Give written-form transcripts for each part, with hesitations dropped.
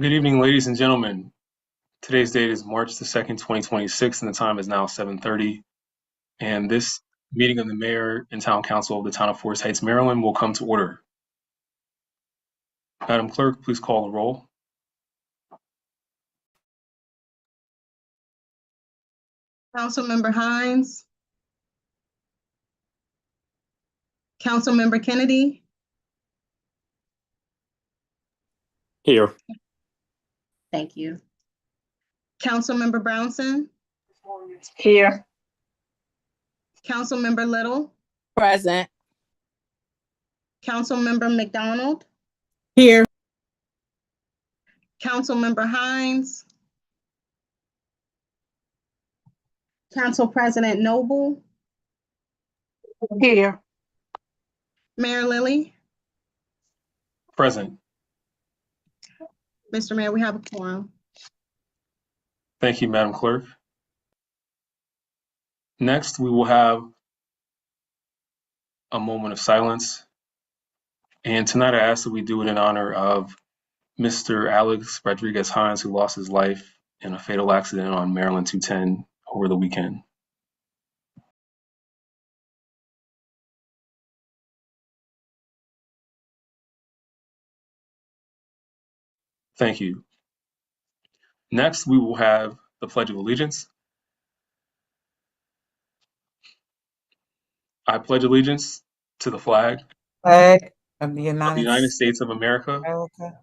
Good evening, ladies and gentlemen. Today's date is March the 2nd, 2026, and the time is now 7:30. And this meeting of the mayor and town council of the town of Forest Heights, Maryland will come to order. Madam Clerk, please call the roll. Councilmember Hines. Councilmember Kennedy. Here. Thank you. Councilmember Brownson. Here. Councilmember Little. Present. Councilmember McDonald. Here. Councilmember Hines. Council President Noble. Here. Mayor Lilly. Present. Mr. Mayor, we have a quorum. Thank you, Madam Clerk. Next, we will have a moment of silence. And tonight I ask that we do it in honor of Mr. Alex Rodriguez Hines, who lost his life in a fatal accident on Maryland 210 over the weekend. Thank you. Next, we will have the Pledge of Allegiance. I pledge allegiance to the flag Of the United States of America America,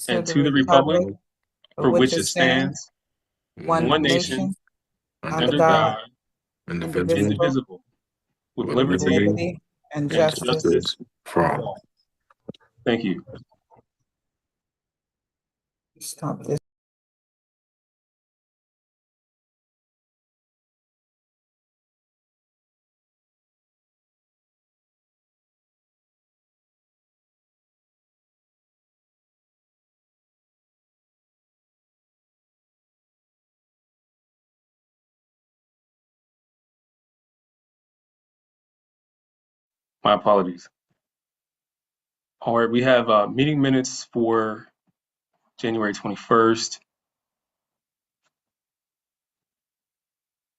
and to the republic for which it stands, one nation, under God, indivisible, with liberty and and justice justice for all. Thank you. Stop this. My apologies. All right, we have meeting minutes for January 21st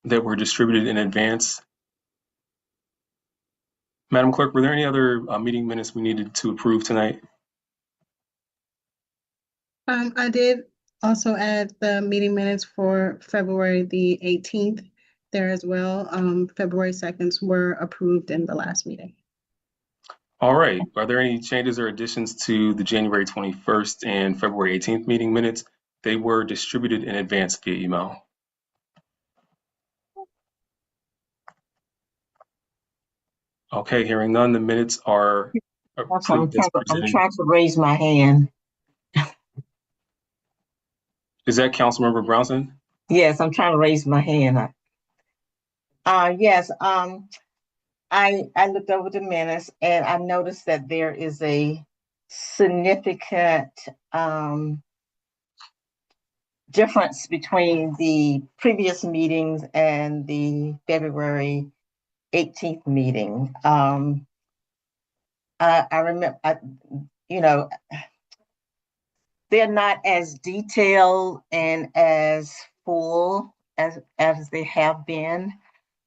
that were distributed in advance. Madam Clerk, were there any other meeting minutes we needed to approve tonight? I did also add the meeting minutes for February the 18th there as well. February 2nd were approved in the last meeting. All right, are there any changes or additions to the January 21st and February 18th meeting minutes? They were distributed in advance via email. Okay, hearing none, the minutes are approved as I'm presented. trying to raise my hand. Is that Councilmember Brownson? Yes, I'm trying to raise my hand. Yes, I looked over the minutes and I noticed that there is a significant difference between the previous meetings and the February 18th meeting. I remember, they're not as detailed and as full as they have been,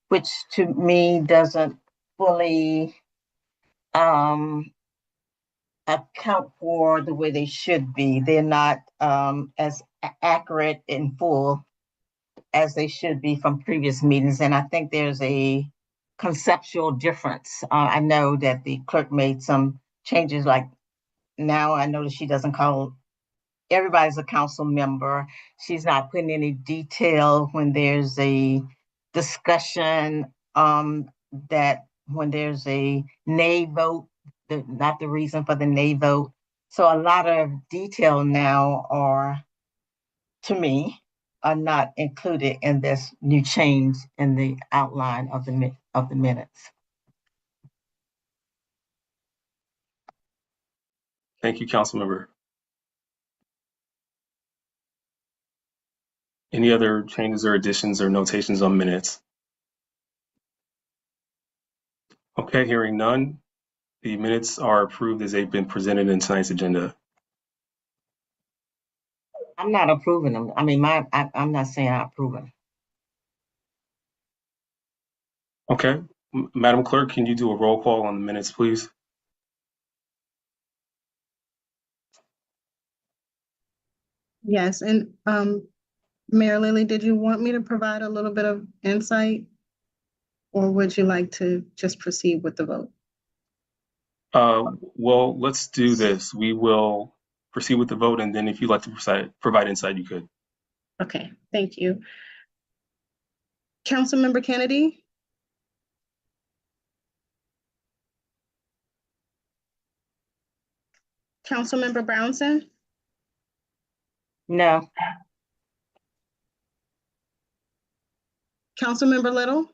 which to me doesn't fully account for the way they should be. They're not as accurate and full as they should be from previous meetings. And I think there's a conceptual difference. I know that the clerk made some changes, like now I notice she doesn't call everybody's a council member. She's not putting any detail when there's a discussion, that when there's a nay vote, not the reason for the nay vote. So a lot of detail now to me, are not included in this new change in the outline of the minutes. Thank you, Councilmember. Any other changes or additions or notations on minutes? Okay, hearing none, the minutes are approved as they've been presented in tonight's agenda. I'm not approving them. I mean, I'm not saying I approve them. Okay. Madam Clerk, can you do a roll call on the minutes, please? Yes, and Mayor Lily, did you want me to provide a little bit of insight? Or would you like to just proceed with the vote? Well, let's do this. We will proceed with the vote, and then if you'd like to provide insight, you could. Okay, thank you. Councilmember Kennedy? Councilmember Brownson? No. Councilmember Little?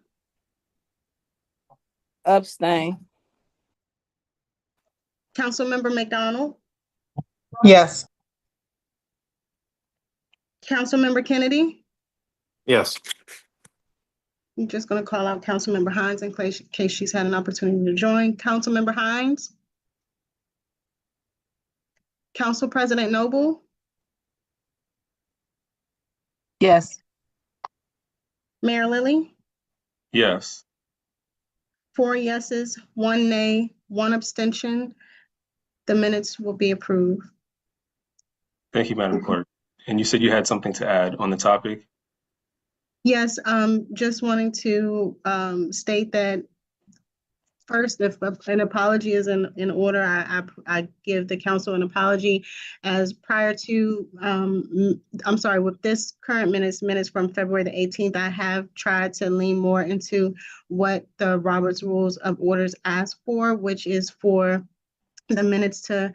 Abstain. Councilmember McDonald? Yes. Councilmember Kennedy? Yes. I'm just going to call out Councilmember Hines in case she's had an opportunity to join. Councilmember Hines? Council President Noble? Yes. Mayor Lily? Yes. 4 yeses, 1 nay, 1 abstention. The minutes will be approved. Thank you, Madam Clerk. And you said you had something to add on the topic? Yes, just wanting to state that first, if an apology is in order, I give the council an apology, as prior to, I'm sorry, with this current minutes from February the 18th, I have tried to lean more into what the Robert's Rules of Orders ask for, which is for the minutes to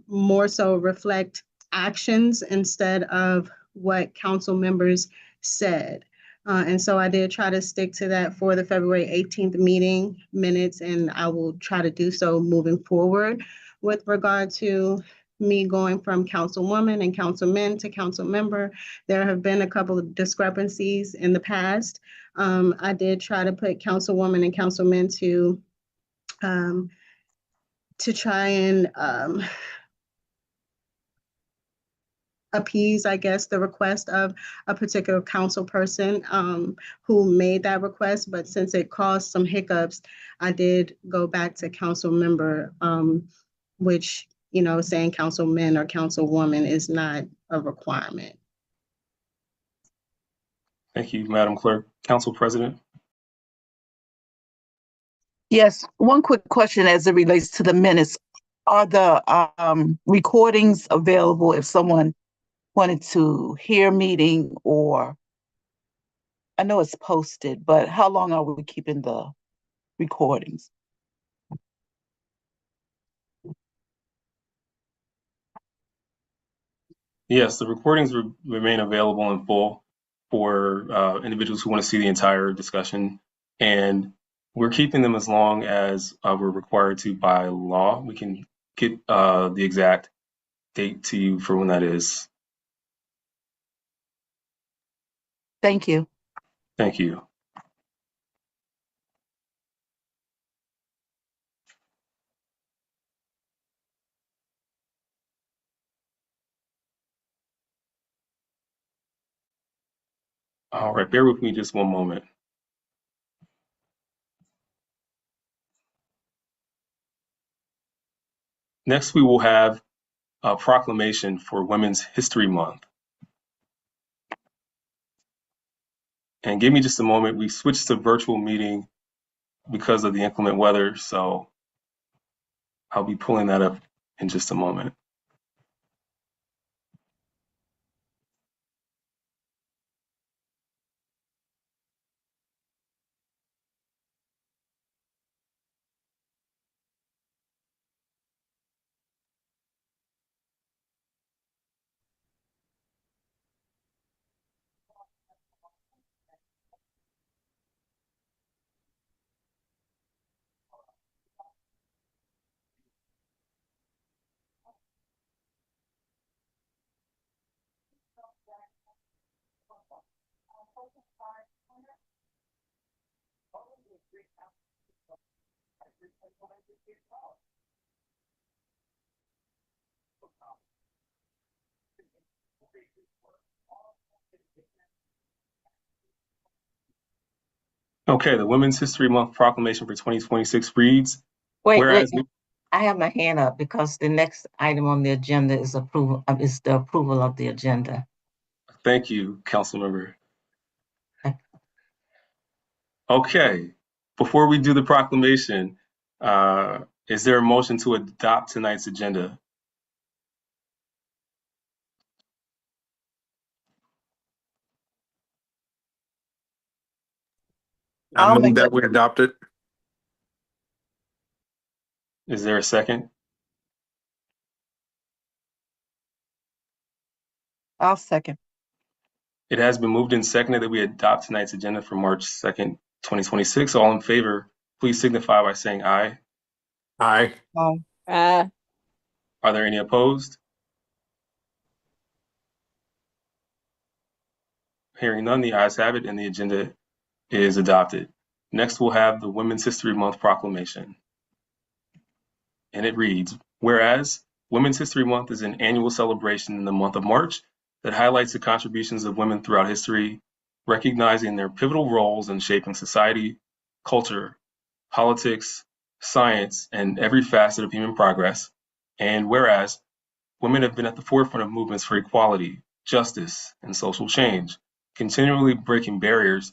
more so reflect actions instead of what council members said. And so I did try to stick to that for the February 18th meeting minutes, and I will try to do so moving forward. With regard to me going from councilwoman and councilman to council member, there have been a couple of discrepancies in the past. I did try to put councilwoman and councilman to try and appease, I guess, the request of a particular council person who made that request. But since it caused some hiccups, I did go back to council member, which, you know, saying councilman or councilwoman is not a requirement. Thank you, Madam Clerk. Council President? Yes. One quick question as it relates to the minutes. Are the recordings available if someone wanted to hear a meeting, or I know it's posted, but how long are we keeping the recordings? Yes, the recordings remain available in full for individuals who want to see the entire discussion. And we're keeping them as long as we're required to by law. We can get the exact date to you for when that is. Thank you. Thank you. All right, bear with me just one moment. Next, we will have a proclamation for Women's History Month. And give me just a moment. We switched to virtual meeting because of the inclement weather, so I'll be pulling that up in just a moment. Okay, the Women's History Month proclamation for 2026 reads, Wait, whereas, I have my hand up because the next item on the agenda is the approval of the agenda. thank you, council member. Okay, before we do the proclamation, is there a motion to adopt tonight's agenda? I I'll move make that we adopt it. Is there a second? I'll second. It has been moved and seconded that we adopt tonight's agenda for March 2nd, 2026. All in favor, please signify by saying aye. Aye. Aye. Are there any opposed? Hearing none, the ayes have it and the agenda is adopted. Next, we'll have the Women's History Month proclamation. And it reads, whereas Women's History Month is an annual celebration in the month of March that highlights the contributions of women throughout history, recognizing their pivotal roles in shaping society, culture, politics, science, and every facet of human progress. And whereas women have been at the forefront of movements for equality, justice, and social change, continually breaking barriers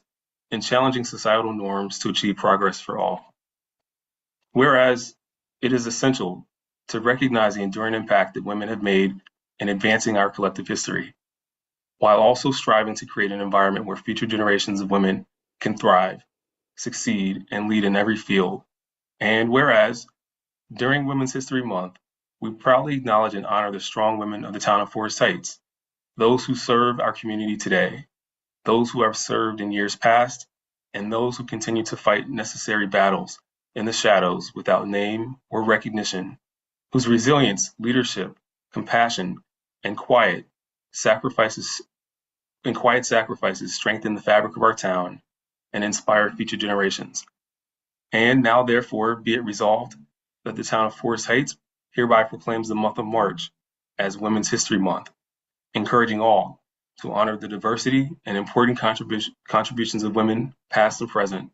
and challenging societal norms to achieve progress for all. Whereas it is essential to recognize the enduring impact that women have made in advancing our collective history, while also striving to create an environment where future generations of women can thrive, succeed, and lead in every field. And whereas during Women's History Month, we proudly acknowledge and honor the strong women of the town of Forest Heights, those who serve our community today, those who have served in years past, and those who continue to fight necessary battles in the shadows without name or recognition, whose resilience, leadership, compassion, and quiet sacrifices strengthen the fabric of our town and inspire future generations. And now, therefore, be it resolved that the town of Forest Heights hereby proclaims the month of March as Women's History Month, encouraging all to honor the diversity and important contributions of women, past and present,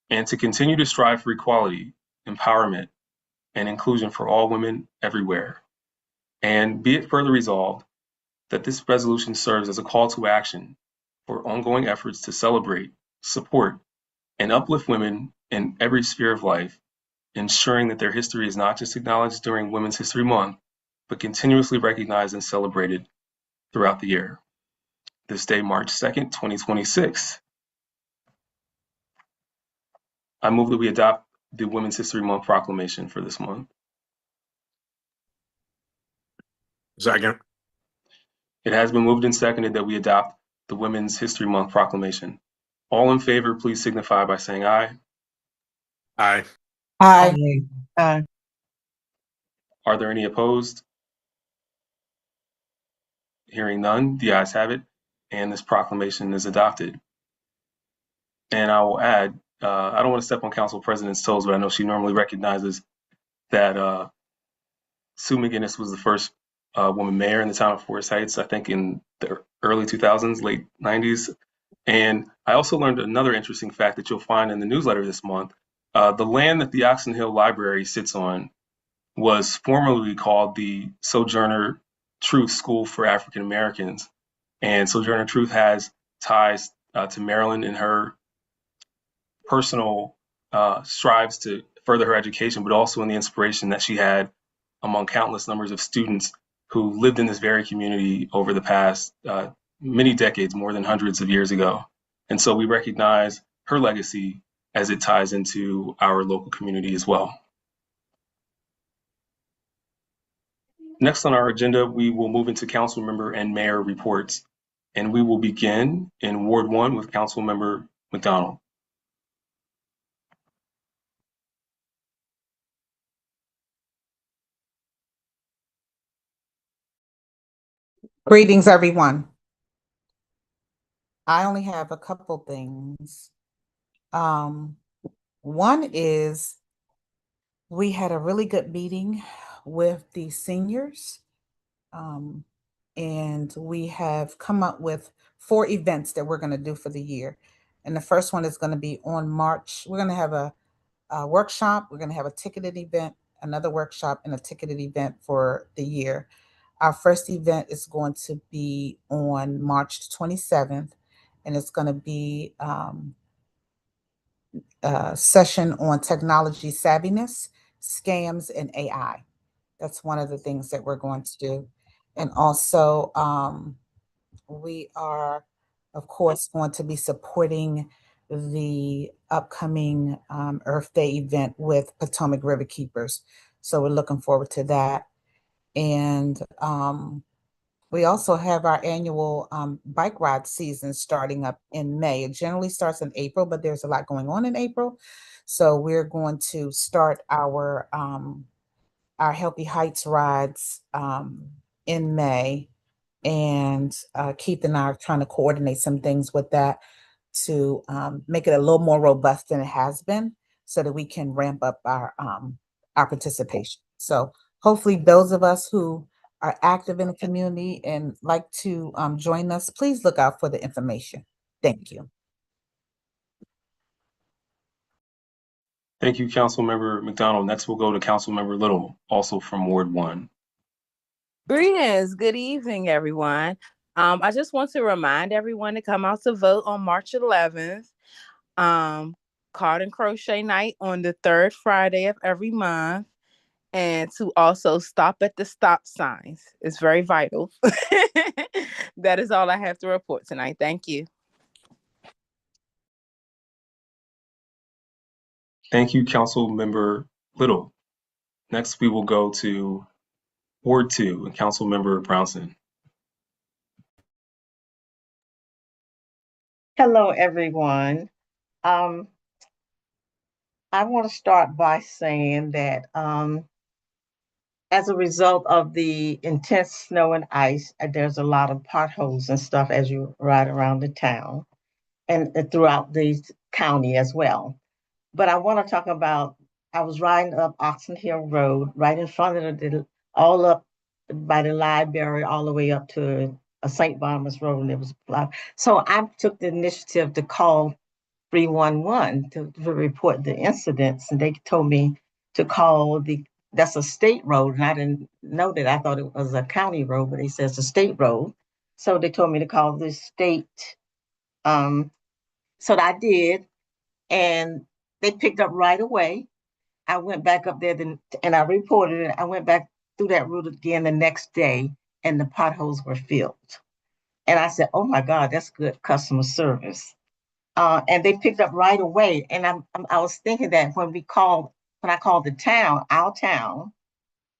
and to continue to strive for equality, empowerment, and inclusion for all women everywhere. And be it further resolved that this resolution serves as a call to action for ongoing efforts to celebrate, support, and uplift women in every sphere of life, ensuring that their history is not just acknowledged during Women's History Month, but continuously recognized and celebrated throughout the year. This day, March 2nd, 2026. I move that we adopt the Women's History Month proclamation for this month. Second. It has been moved and seconded that we adopt the Women's History Month proclamation. All in favor, please signify by saying aye. Aye. Aye. Aye. Are there any opposed? Hearing none, the ayes have it, and this proclamation is adopted. And I will add, I don't want to step on Council President's toes, but I know she normally recognizes that Sue McGinnis was the first woman mayor in the town of Forest Heights, I think in the early 2000s, late 90s. And I also learned another interesting fact that you'll find in the newsletter this month. The land that the Oxon Hill Library sits on was formerly called the Sojourner Truth School for African Americans. And Sojourner Truth has ties to Maryland in her personal strives to further her education, but also in the inspiration that she had among countless numbers of students who lived in this very community over the past many decades, more than hundreds of years ago. And so we recognize her legacy as it ties into our local community as well. Next on our agenda, we will move into council member and mayor reports. And we will begin in Ward 1 with Council Member McDonald. Greetings, everyone. I only have a couple things. One is we had a really good meeting with the seniors. and we have come up with 4 events that we're going to do for the year. And the first one is going to be on March. We're going to have a workshop. We're going to have a ticketed event, another workshop, and a ticketed event for the year. Our first event is going to be on March 27th, and it's going to be a session on technology savviness, scams, and AI. That's one of the things that we're going to do. And also, we are, of course, going to be supporting the upcoming Earth Day event with Potomac River Keepers. So we're looking forward to that. And we also have our annual bike ride season starting up in May. It generally starts in April, but there's a lot going on in April. So we're going to start our Healthy Heights rides in May. And Keith and I are trying to coordinate some things with that to make it a little more robust than it has been so that we can ramp up our participation. So hopefully those of us who are active in the community and like to join us, please look out for the information. Thank you. Thank you, Councilmember McDonald. Next, we'll go to Councilmember Little, also from Ward 1. Greetings. Good evening, everyone. I just want to remind everyone to come out to vote on March 11th. Card and crochet night on the 3rd Friday of every month. And to also stop at the stop signs. It's very vital. That is all I have to report tonight. Thank you. Thank you, Councilmember Little. Next, we will go to Ward 2 and Councilmember Brownson. Hello, everyone. I want to start by saying that as a result of the intense snow and ice, there's a lot of potholes and stuff as you ride around the town and throughout the county as well. But I want to talk about, I was riding up Oxon Hill Road, right in front of all up by the library, all the way up to St. Barnabas Road, and it was blocked. So I took the initiative to call 311 to report the incidents, and they told me to call that's a state road, and I didn't know that. I thought it was a county road, but they said it's a state road. So they told me to call the state. So I did, and they picked up right away. I went back up there and I reported it. I went back through that route again the next day, and the potholes were filled. And I said, "Oh my God, that's good customer service." And they picked up right away. And I was thinking that when I called the town, our town,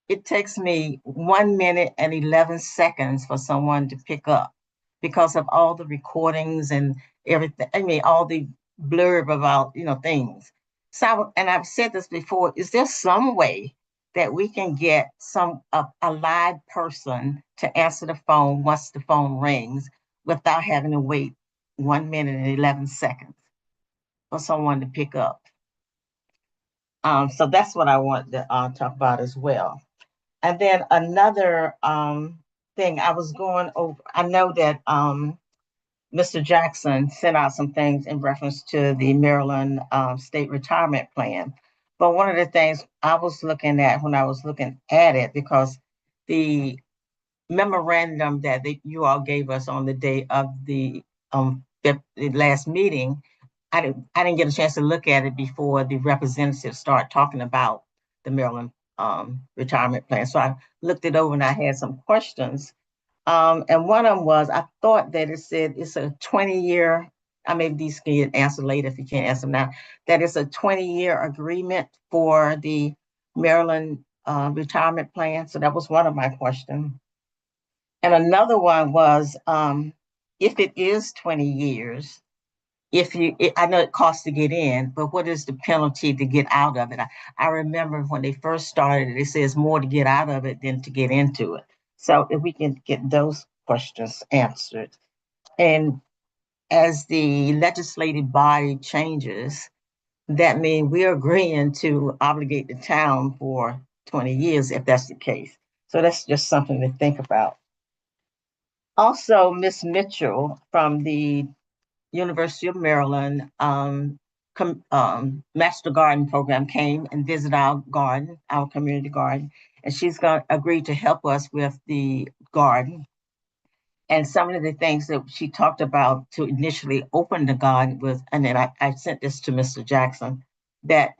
it takes me 1 minute and 11 seconds for someone to pick up because of all the recordings and everything. I mean, all the blurb about, things. So, and I've said this before, is there some way that we can get a live person to answer the phone once the phone rings without having to wait 1 minute and 11 seconds for someone to pick up? So that's what I want to talk about as well. And then another thing I was going over, I know that Mr. Jackson sent out some things in reference to the Maryland State Retirement Plan. But one of the things I was looking at when I was looking at it, because the memorandum that you all gave us on the day of the last meeting, I didn't get a chance to look at it before the representatives start talking about the Maryland retirement plan. So I looked it over and I had some questions. And one of them was, I thought that it said it's a 20-year, I maybe these can get answered later if you can't answer them now, that it's a 20-year agreement for the Maryland retirement plan. So that was one of my questions. And another one was, if it is 20 years, I know it costs to get in, but what is the penalty to get out of it? I remember when they first started, it says more to get out of it than to get into it. So if we can get those questions answered. And as the legislative body changes, that means we're agreeing to obligate the town for 20 years if that's the case. So that's just something to think about. Also, Miss Mitchell from the University of Maryland Master Garden Program came and visited our garden, our community garden, and she's going to agree to help us with the garden. And some of the things that she talked about to initially open the garden with, and then I sent this to Mr. Jackson, that,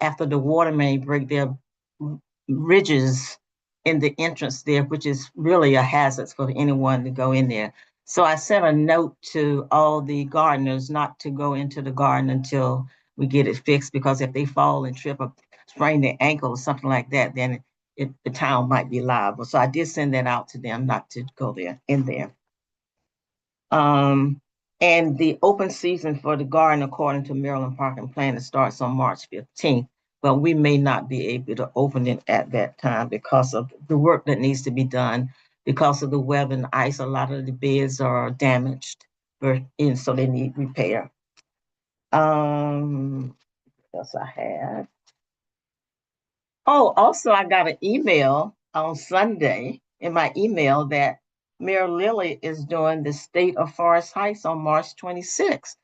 after the water main break, there are ridges in the entrance there, which is really a hazard for anyone to go in there. So I sent a note to all the gardeners not to go into the garden until we get it fixed, because if they fall and trip or sprain their ankle or something like that, then the town might be liable. So I did send that out to them not to go in there. And the open season for the garden, according to Maryland Park and Plan, it starts on March 15th, but we may not be able to open it at that time because of the work that needs to be done. Because of the weather and ice, a lot of the beds are damaged, and so they need repair. What else I had? Oh, also, I got an email on Sunday in my email that Mayor Lilly is doing the State of Forest Heights on March 26th.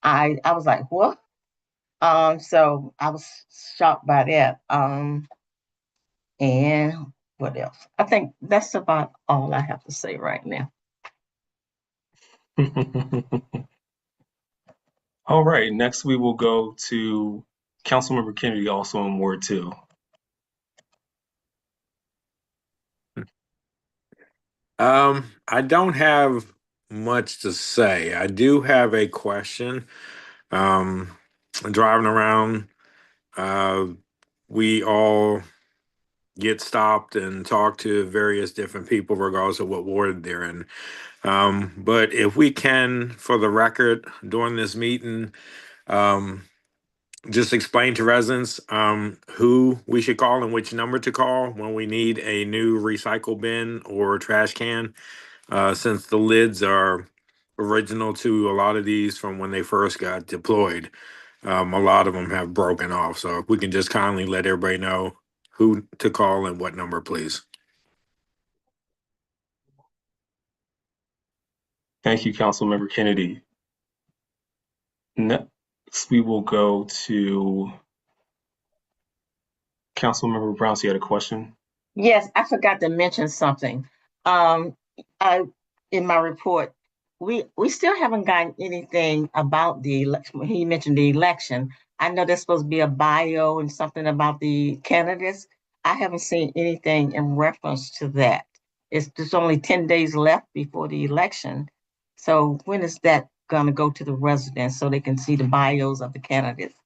I was like, what? So I was shocked by that. And what else? I think that's about all I have to say right now. All right, next we will go to Councilmember Kennedy, also in Ward 2. I don't have much to say. I do have a question. Driving around, we all get stopped and talk to various different people, regardless of what ward they're in. But if we can, for the record, during this meeting, just explain to residents who we should call and which number to call when we need a new recycle bin or trash can, since the lids are original to a lot of these from when they first got deployed. A lot of them have broken off. So if we can just kindly let everybody know who to call and what number, please. Thank you, Councilmember Kennedy. Next, we will go to Councilmember Brown. So you had a question? Yes, I forgot to mention something. I in my report, we still haven't gotten anything about the election. He mentioned the election. I know there's supposed to be a bio and something about the candidates. I haven't seen anything in reference to that. There's only 10 days left before the election. So when is that gonna go to the residents so they can see the bios of the candidates?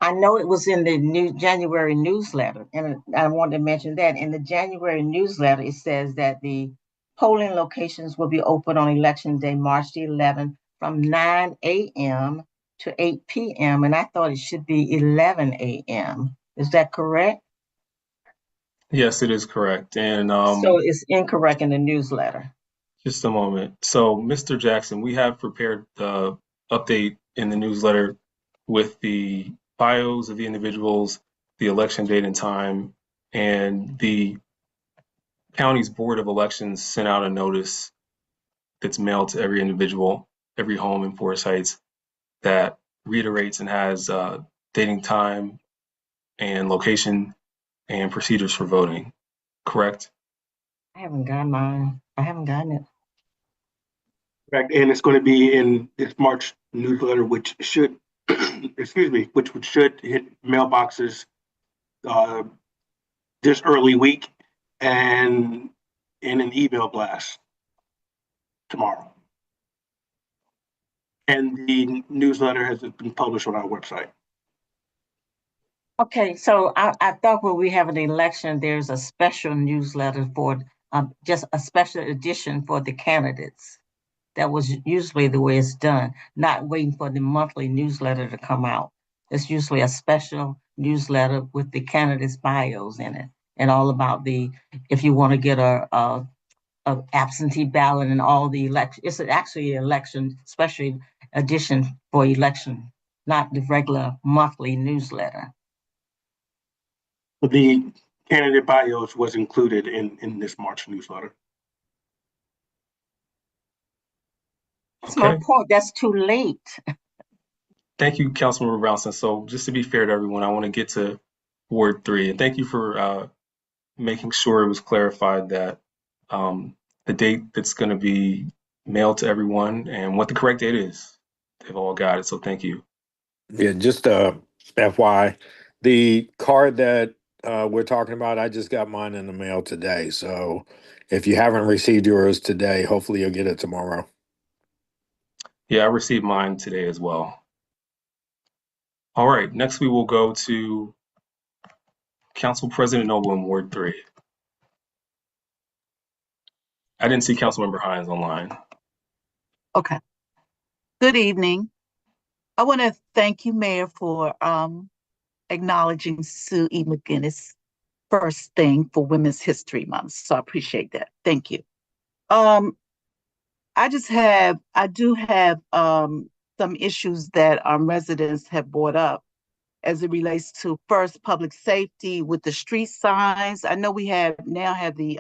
I know it was in the new January newsletter, and I wanted to mention that in the January newsletter, it says that the polling locations will be open on election day, March the 11th, from 9 a.m. to 8 p.m. And I thought it should be 11 a.m. Is that correct? Yes, it is correct. And So it's incorrect in the newsletter. just a moment. So, Mr. Jackson, we have prepared the update in the newsletter with the bios of the individuals, the election date and time, and the county's Board of Elections sent out a notice that's mailed to every individual, every home in Forest Heights, that reiterates and has dating, time, and location and procedures for voting. Correct? I haven't gotten mine. I haven't gotten it. Correct, and it's going to be in this March newsletter, which should, excuse me, which should hit mailboxes this early week, and in an email blast tomorrow. And the newsletter has been published on our website. Okay, so I thought when we have an election, there's a special newsletter for just a special edition for the candidates. That was usually the way it's done, not waiting for the monthly newsletter to come out. It's usually a special newsletter with the candidates' bios in it and all about if you want to get a absentee ballot and all the election. It's actually an election, special edition for election, not the regular monthly newsletter. The candidate bios was included in this March newsletter. That's my Okay. point. That's too late. Thank you, Councilmember Brownson. So just to be fair to everyone, I want to get to Ward 3. And thank you for making sure it was clarified that the date that's going to be mailed to everyone and what the correct date is. They've all got it. So thank you. Yeah, just FY, the card that we're talking about, I just got mine in the mail today. So if you haven't received yours today, hopefully you'll get it tomorrow. Yeah, I received mine today as well. All right. Next, we will go to Council President Noble in Ward 3. I didn't see Councilmember Hines online. Okay. Good evening. I want to thank you, Mayor, for acknowledging Sue E. McGinnis first thing for Women's History Month. So I appreciate that. Thank you. I do have some issues that residents have brought up as it relates to first public safety with the street signs. I know we now have the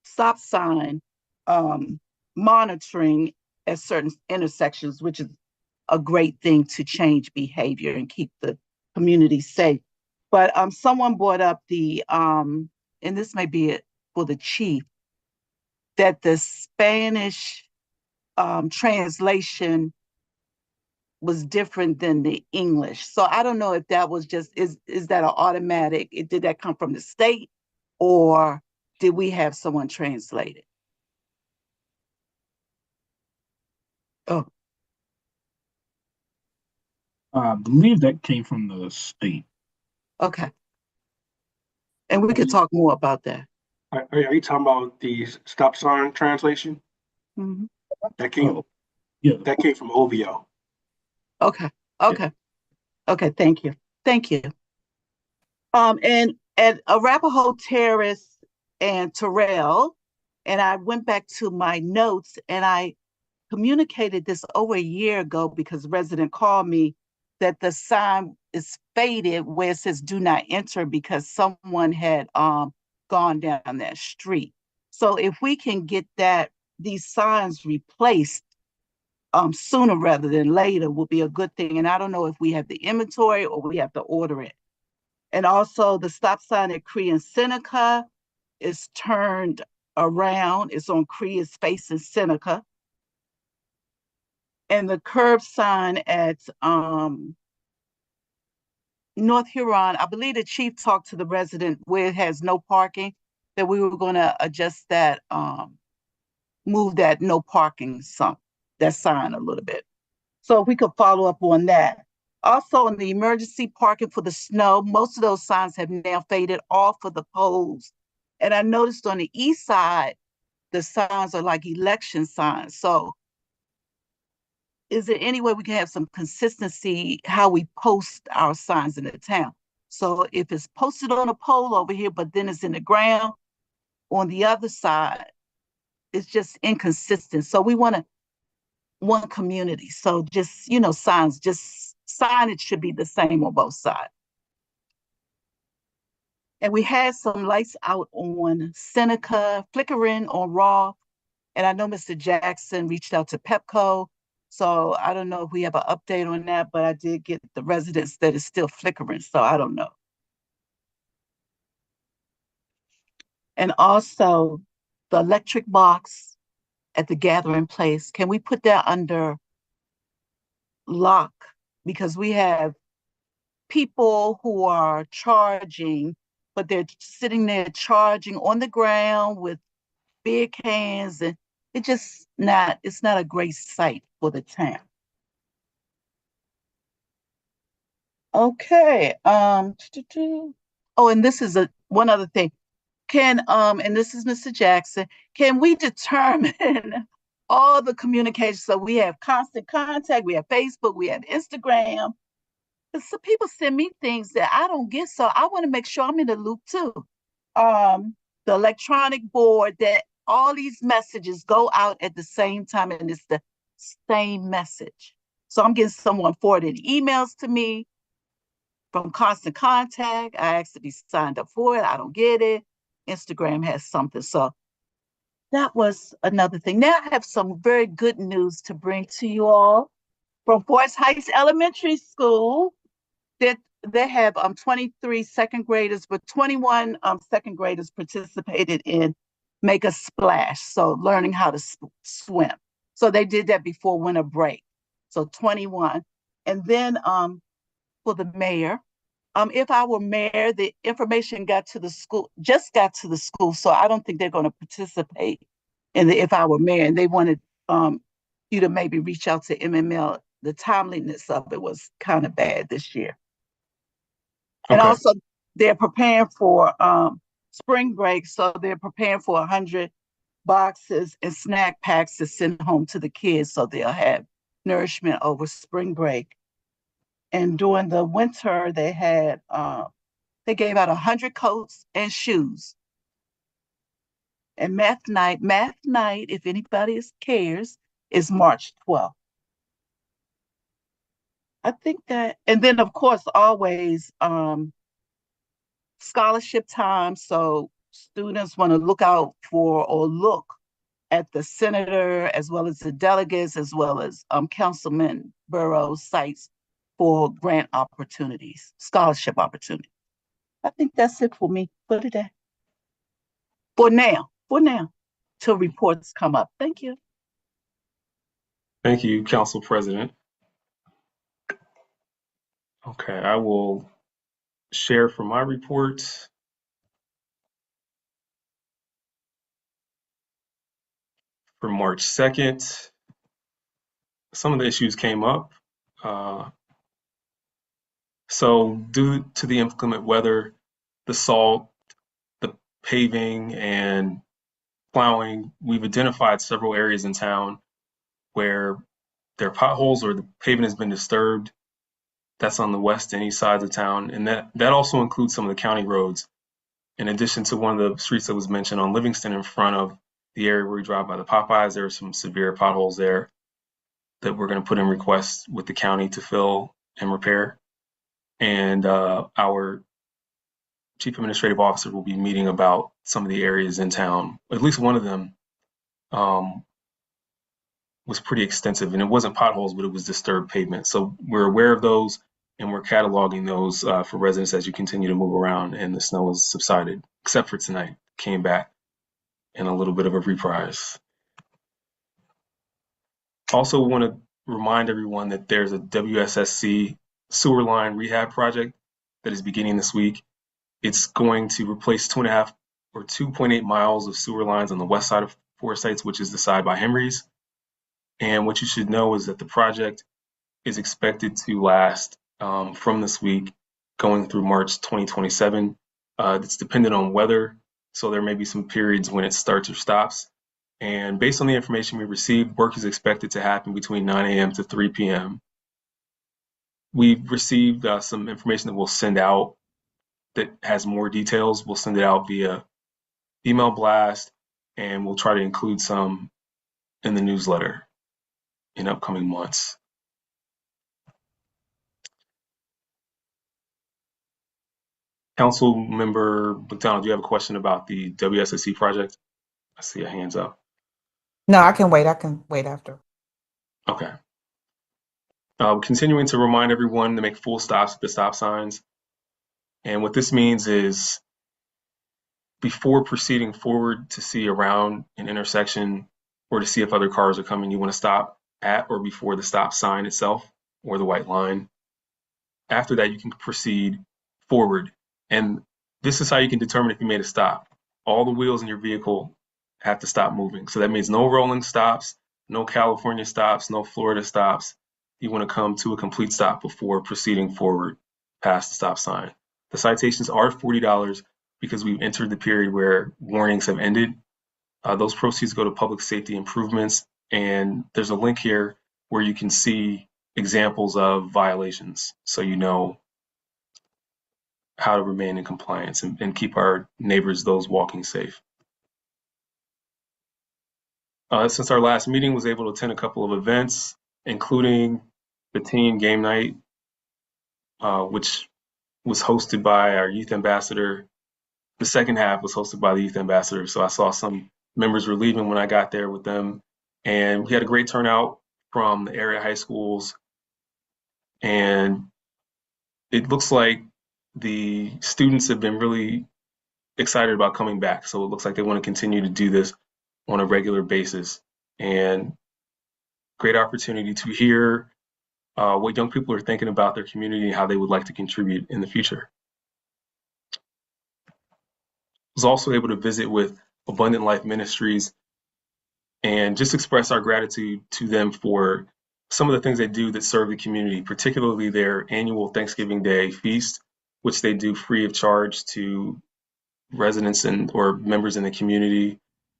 stop sign monitoring at certain intersections, which is a great thing to change behavior and keep the community safe. But someone brought up and this may be it for the chief, that the Spanish translation was different than the English. So I don't know if that was just, is that an automatic, did that come from the state, or did we have someone translate it? Oh, I believe that came from the state. okay. And we could talk more about that. Are you talking about the stop sign translation? Mhm. That came Oh, yeah. that came from OVO. Okay, okay, okay, thank you. Thank you. And at Arapahoe Terrace and Terrell, and I went back to my notes and I communicated this over a year ago because a resident called me that the sign is faded where it says do not enter because someone had gone down that street. So if we can get these signs replaced sooner rather than later will be a good thing. And I don't know if we have the inventory or we have to order it. And also the stop sign at Cree and Seneca is turned around. It's on Cree, it's facing Seneca. And the curb sign at North Huron, I believe the chief talked to the resident where it has no parking, that we were going to adjust that, move that no parking that sign a little bit. So if we could follow up on that. Also, in the emergency parking for the snow, most of those signs have now faded off of the poles. And I noticed on the east side, the signs are like election signs. So is there any way we can have some consistency how we post our signs in the town? So if it's posted on a pole over here, but then it's in the ground on the other side, it's just inconsistent. So we want one community. So just, signage should be the same on both sides. And we had some lights out on Seneca, flickering on Raw. And I know Mr. Jackson reached out to Pepco. So I don't know if we have an update on that, but I did get the residents that is still flickering. So I don't know. And also the electric box at the gathering place, can we put that under lock? Because we have people who are charging, but they're sitting there charging on the ground with beer cans, and it's not a great sight for the town. Okay. Oh, and this is one other thing. And this is Mr. Jackson, can we determine all the communication? So we have constant contact, we have Facebook, we have Instagram. So people send me things that I don't get, so I want to make sure I'm in the loop too. The electronic board, that all these messages go out at the same time and it's the same message. So I'm getting someone forwarding emails to me from Constant Contact. I asked to be signed up for it. I don't get it. Instagram has something. So that was another thing. Now I have some very good news to bring to you all from Forest Heights Elementary School. That they have 23 second graders, but 21 second graders participated in Make a Splash, so learning how to swim. So they did that before winter break. So 21. And then for the mayor, if I were mayor, the information got to the school, just got to the school. So I don't think they're going to participate in the If I Were Mayor. And they wanted you to maybe reach out to MML. The timeliness of it was kind of bad this year. And Okay. also, they're preparing for spring break. So they're preparing for 100 boxes and snack packs to send home to the kids. So they'll have nourishment over spring break. And during the winter, they gave out 100 coats and shoes. And math night, if anybody cares, is March 12th. I think that, and then of course, always scholarship time. So students want to look out for or look at the senator, as well as the delegates, as well as Councilman Burrows' sites for grant opportunities, scholarship opportunities. I think that's it for me for today. For now, till reports come up. Thank you. Thank you, Council President. Okay, I will share from my report. For March 2nd, some of the issues came up. So due to the inclement weather, the salt, the paving, and plowing, we've identified several areas in town where there are potholes or the pavement has been disturbed. That's on the west and east sides of town. And that also includes some of the county roads. In addition to one of the streets that was mentioned on Livingston in front of the area where we drive by the Popeyes, there are some severe potholes there that we're going to put in requests with the county to fill and repair. And our chief administrative officer will be meeting about some of the areas in town. At least one of them was pretty extensive, and it wasn't potholes, but it was disturbed pavement. So we're aware of those, and we're cataloging those for residents as you continue to move around and the snow has subsided, except for tonight. Came back in a little bit of a reprise. Also want to remind everyone that there's a WSSC sewer line rehab project that is beginning this week. It's going to replace 2.5 or 2.8 miles of sewer lines on the west side of Forest Heights, which is the side by Henry's. And what you should know is that the project is expected to last from this week going through March 2027. It's dependent on weather, so there may be some periods when it starts or stops. And based on the information we received, work is expected to happen between 9 a.m. to 3 p.m. We've received some information that we'll send out that has more details. We'll send it out via email blast, and we'll try to include some in the newsletter in upcoming months. Council Member McDonald, do you have a question about the WSSC project? I see your hands up. No, I can wait. I can wait after. Okay. Continuing to remind everyone to make full stops at the stop signs. And what this means is before proceeding forward to see around an intersection or to see if other cars are coming, you want to stop at or before the stop sign itself or the white line. After that, you can proceed forward. And this is how you can determine if you made a stop. All the wheels in your vehicle have to stop moving. So that means no rolling stops, no California stops, no Florida stops. You want to come to a complete stop before proceeding forward past the stop sign. The citations are $40 because we've entered the period where warnings have ended. Those proceeds go to public safety improvements. And there's a link here where you can see examples of violations, so you know how to remain in compliance and keep our neighbors, those walking, safe. Since our last meeting, was able to attend a couple of events, including the team game night, which was hosted by our youth ambassador. The second half was hosted by the youth ambassador, so I saw some members were leaving when I got there with them. And we had a great turnout from the area high schools. And it looks like the students have been really excited about coming back. So it looks like they want to continue to do this on a regular basis. And great opportunity to hear what young people are thinking about their community and how they would like to contribute in the future. I was also able to visit with Abundant Life Ministries and just express our gratitude to them for some of the things they do that serve the community, particularly their annual Thanksgiving Day feast, which they do free of charge to residents or members in the community.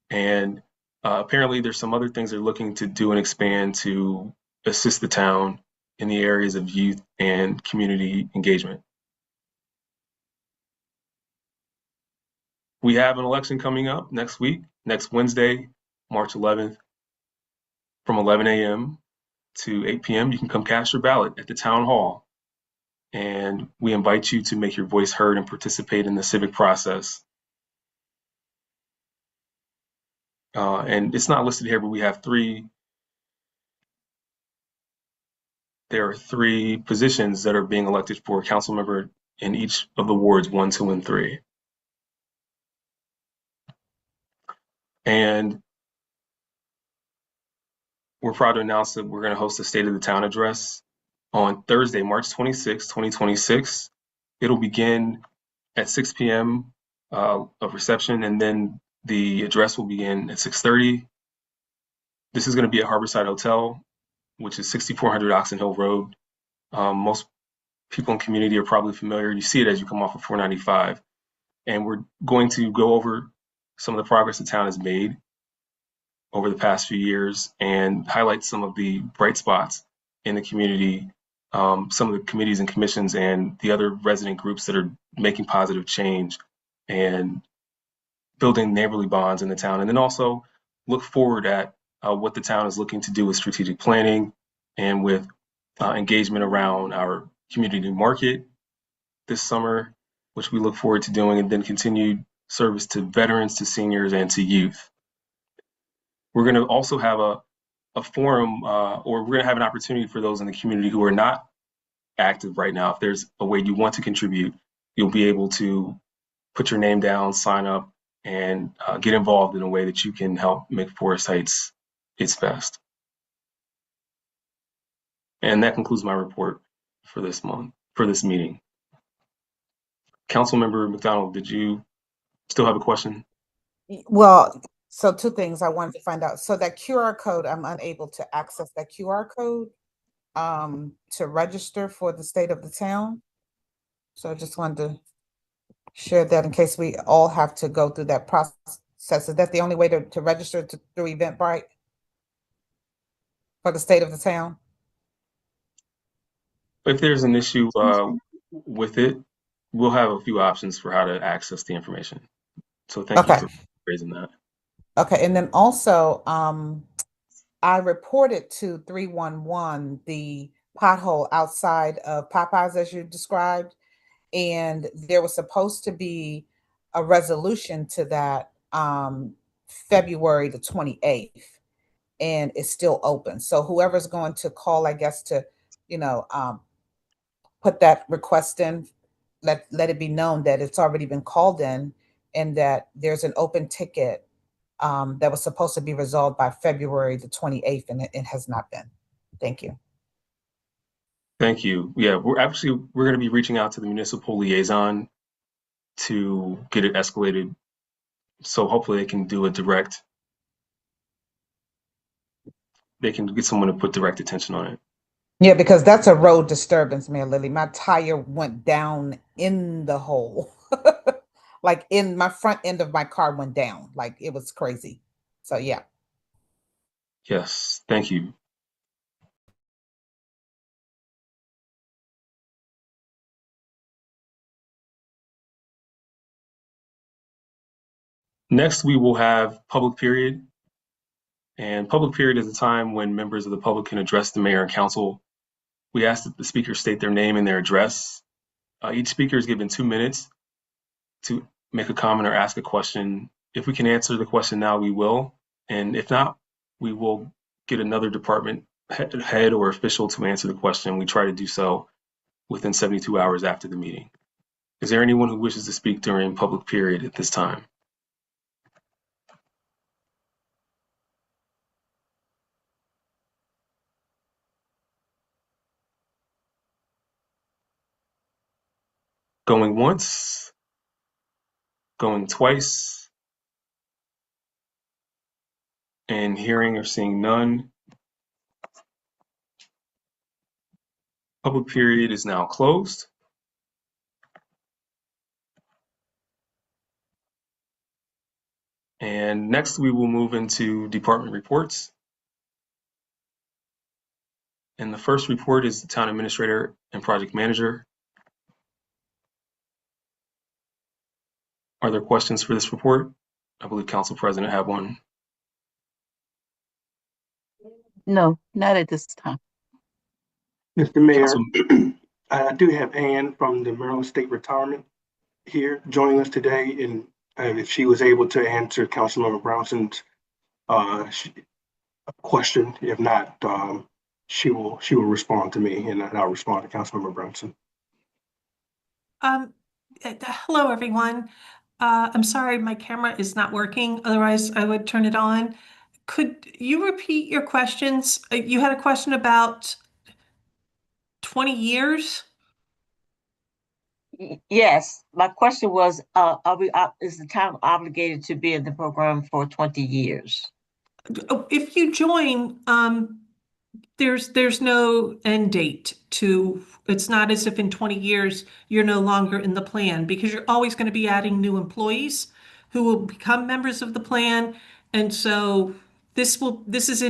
And apparently there's some other things they're looking to do and expand to assist the town in the areas of youth and community engagement. We have an election coming up next week, next Wednesday, March 11th, from 11 a.m. to 8 p.m. You can come cast your ballot at the town hall. And we invite you to make your voice heard and participate in the civic process. And it's not listed here, but there are three positions that are being elected for council member in each of the wards 1, 2, and 3. And we're proud to announce that we're going to host a State of the Town address on Thursday, March 26, 2026. It'll begin at 6 p.m. Of reception, and then the address will begin at 6:30. This is going to be at Harborside Hotel, which is 6400 Oxon Hill Road. Most people in the community are probably familiar. You see it as you come off of 495. And we're going to go over some of the progress the town has made over the past few years and highlight some of the bright spots in the community, some of the committees and commissions and the other resident groups that are making positive change and building neighborly bonds in the town. And then also look forward at what the town is looking to do with strategic planning and with engagement around our community market this summer, which we look forward to doing, and then continued service to veterans, to seniors, and to youth. We're going to also have a forum, or we're going to have an opportunity for those in the community who are not active right now. If there's a way you want to contribute, you'll be able to put your name down, sign up, and get involved in a way that you can help make Forest Heights its best. And that concludes my report for this meeting. Councilmember McDonald, did you still have a question? Well, so two things I wanted to find out. So that QR code, I'm unable to access that QR code to register for the state of the town. So I just wanted to share that in case we all have to go through that process. Is that the only way to register through Eventbrite for the state of the town? If there's an issue with it, we'll have a few options for how to access the information. So thank you for raising that. Okay, and then also, I reported to 311 the pothole outside of Popeyes as you described, and there was supposed to be a resolution to that February the 28th, and it's still open. So whoever's going to call, I guess, to put that request in, let it be known that it's already been called in and that there's an open ticket that was supposed to be resolved by February the 28th, and it has not been. Thank you. Thank you. Yeah, we're going to be reaching out to the municipal liaison to get it escalated. So hopefully they can do they can get someone to put direct attention on it. Yeah, because that's a road disturbance, Mayor Lily. My tire went down in the hole. Like in my front end of my car went down. Like it was crazy. So yeah. Yes, thank you. Next, we will have public period. And public period is a time when members of the public can address the mayor and council. We ask that the speakers state their name and their address. Each speaker is given 2 minutes to make a comment or ask a question If we can answer the question now, we will. And if not, we will get another department head or official to answer the question. We try to do so within 72 hours after the meeting. Is there anyone who wishes to speak during public period at this time? Going once, going twice, and hearing or seeing none. Public period is now closed. And next we will move into department reports. And the first report is the town administrator and project manager. Are there questions for this report? I believe Council President had one. No, not at this time. Mr. Mayor, Council- I do have Ann from the Maryland State Retirement here joining us today, and if she was able to answer Councilmember Brownson's question. If not, she will respond to me, and I'll respond to Councilmember Brownson. Hello, everyone. I'm sorry, my camera is not working. Otherwise, I would turn it on. Could you repeat your questions? You had a question about 20 years? Yes, my question was, is the town obligated to be in the program for 20 years? If you join, there's no end date to, it's not as if in 20 years you're no longer in the plan, because you're always going to be adding new employees who will become members of the plan. And so this is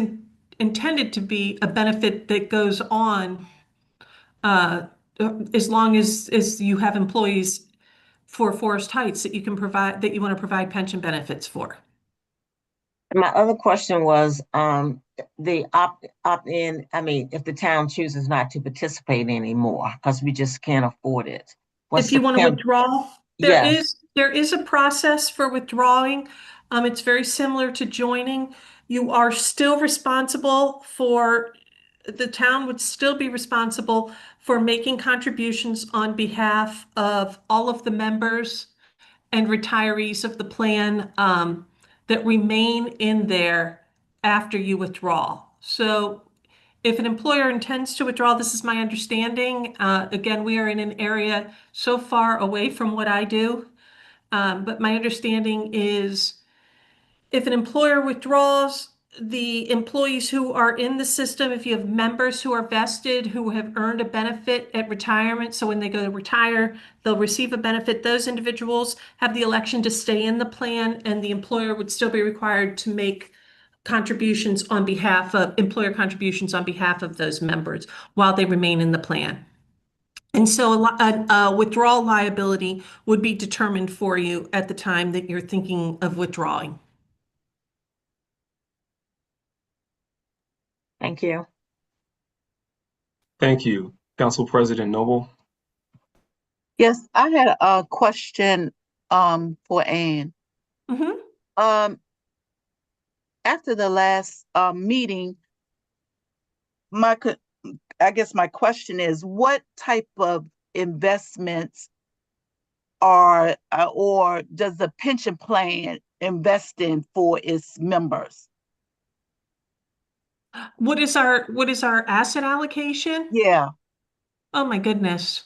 intended to be a benefit that goes on as long as you have employees for Forest Heights that you can provide, that you want to provide pension benefits for. My other question was, the opt-in, I mean, if the town chooses not to participate anymore, because we just can't afford it. If you want to withdraw, Yes. there is a process for withdrawing. It's very similar to joining. You are still responsible for, the town would still be responsible for making contributions on behalf of all of the members and retirees of the plan that remain in there after you withdraw. So if an employer intends to withdraw, this is my understanding. Again, we are in an area so far away from what I do. But my understanding is if an employer withdraws, the employees who are in the system, if you have members who are vested, who have earned a benefit at retirement, so when they go to retire, they'll receive a benefit. Those individuals have the election to stay in the plan, and the employer would still be required to make contributions on behalf of employer contributions on behalf of those members while they remain in the plan. And so a withdrawal liability would be determined for you at the time that you're thinking of withdrawing. Thank you. Thank you. Council President Noble. Yes, I had a question for Ann. Mm-hmm. After the last meeting, I guess my question is, what type of investments are or does the pension plan invest in for its members? What is our asset allocation? Yeah. Oh my goodness.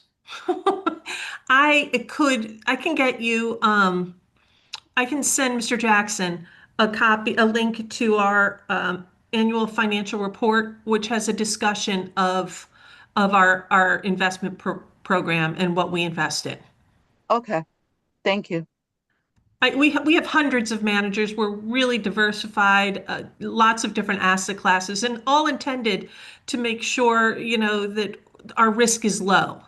I can get you, I can send Mr. Jackson a link to our annual financial report, which has a discussion of our investment program and what we invest in. Okay. Thank you. We have hundreds of managers. We're really diversified, lots of different asset classes, and all intended to make sure, that our risk is low.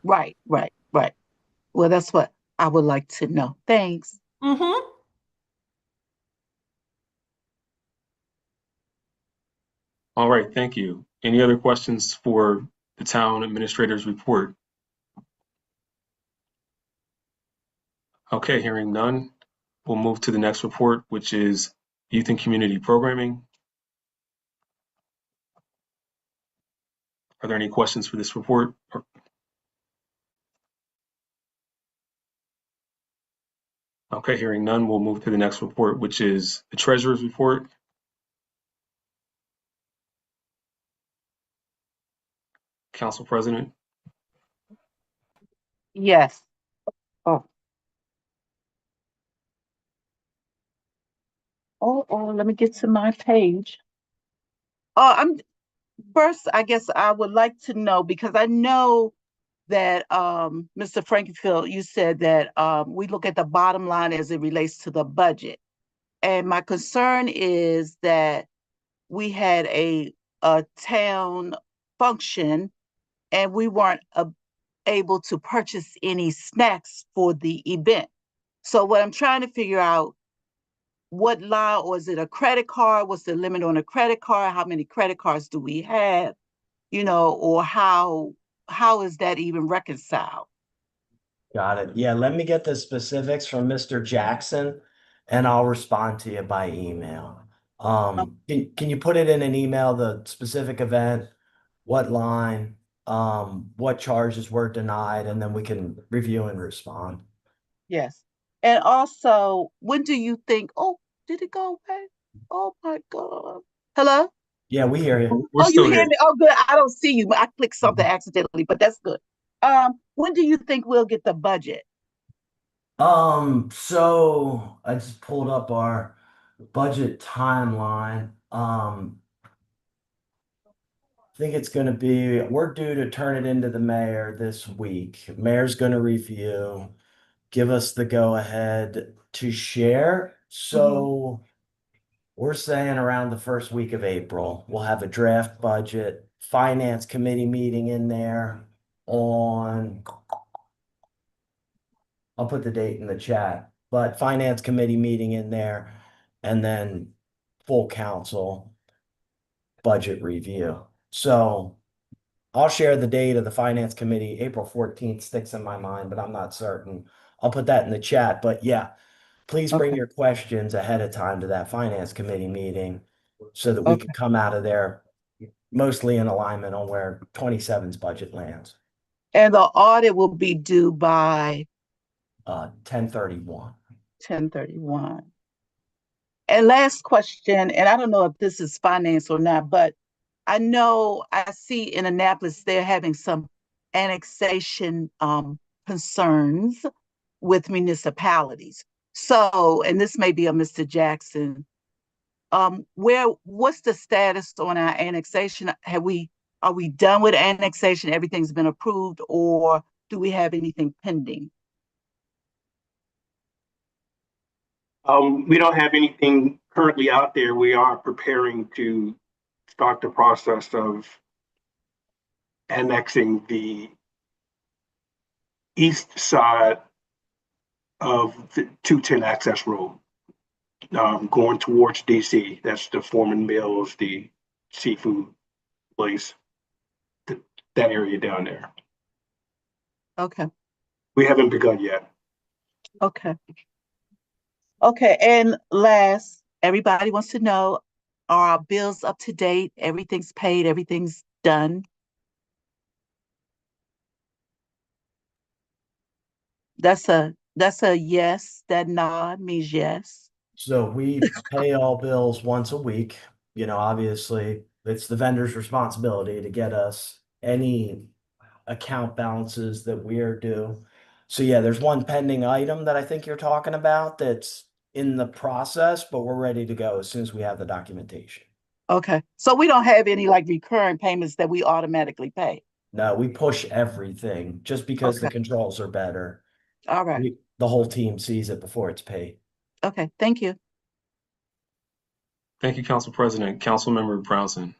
Right. Well, that's what I would like to know. Thanks. Mm-hmm. All right, thank you. Any other questions for the town administrator's report? Okay, hearing none. we'll move to the next report, which is Youth and Community Programming. Are there any questions for this report? Okay, hearing none, we'll move to the next report, which is the Treasurer's Report. Council President. Yes. Oh. Oh, let me get to my page. First, I guess I would like to know, because I know that Mr. Frankenfield, you said that we look at the bottom line as it relates to the budget. And my concern is that we had a town function and we weren't able to purchase any snacks for the event. So what I'm trying to figure out, what line, or is it a credit card? What's the limit on a credit card? How many credit cards do we have? Or how is that even reconciled? Got it. Yeah, let me get the specifics from Mr. Jackson and I'll respond to you by email. Can you put it in an email, the specific event, what line, what charges were denied, and then we can review and respond. Yes. And also, when do you think, oh, did it go away? Oh my God. Hello? Yeah, we hear you. We're you still hear here. me? Oh, good. I don't see you. I clicked something accidentally, but that's good. When do you think we'll get the budget? So I just pulled up our budget timeline. I think it's going to be, we're due to turn it into the mayor this week. Mayor's going to review, give us the go ahead to share. So we're saying around the first week of April, we'll have a draft budget, finance committee meeting in there on, I'll put the date in the chat, but finance committee meeting in there, and then full council budget review. So I'll share the date of the finance committee. April 14th sticks in my mind, but I'm not certain. I'll put that in the chat. But yeah, please bring your questions ahead of time to that finance committee meeting so that we can come out of there mostly in alignment on where 27's budget lands. And the audit will be due by 10/31. 10/31. And last question, and I don't know if this is finance or not, but I know I see in Annapolis, they're having some annexation concerns with municipalities. So, and this may be a Mr. Jackson, what's the status on our annexation? Are we done with annexation? Everything's been approved, or do we have anything pending? We don't have anything currently out there. We are preparing to start the process of annexing the east side of the 210 access road, going towards DC. That's the Foreman Mills, the seafood place, that area down there. Okay. We haven't begun yet. Okay. Okay, and last, everybody wants to know, are our bills up to date? Everything's paid, everything's done? That's a yes. That nod means yes. So we pay all bills once a week. Obviously, it's the vendor's responsibility to get us any account balances that we're due. So yeah, there's one pending item that I think you're talking about that's in the process, but we're ready to go as soon as we have the documentation. Okay, so we don't have any like recurring payments that we automatically pay? No, we push everything just because the controls are better. All right. The whole team sees it before it's paid. Okay, thank you. Thank you, Council President. Councilmember Brownson.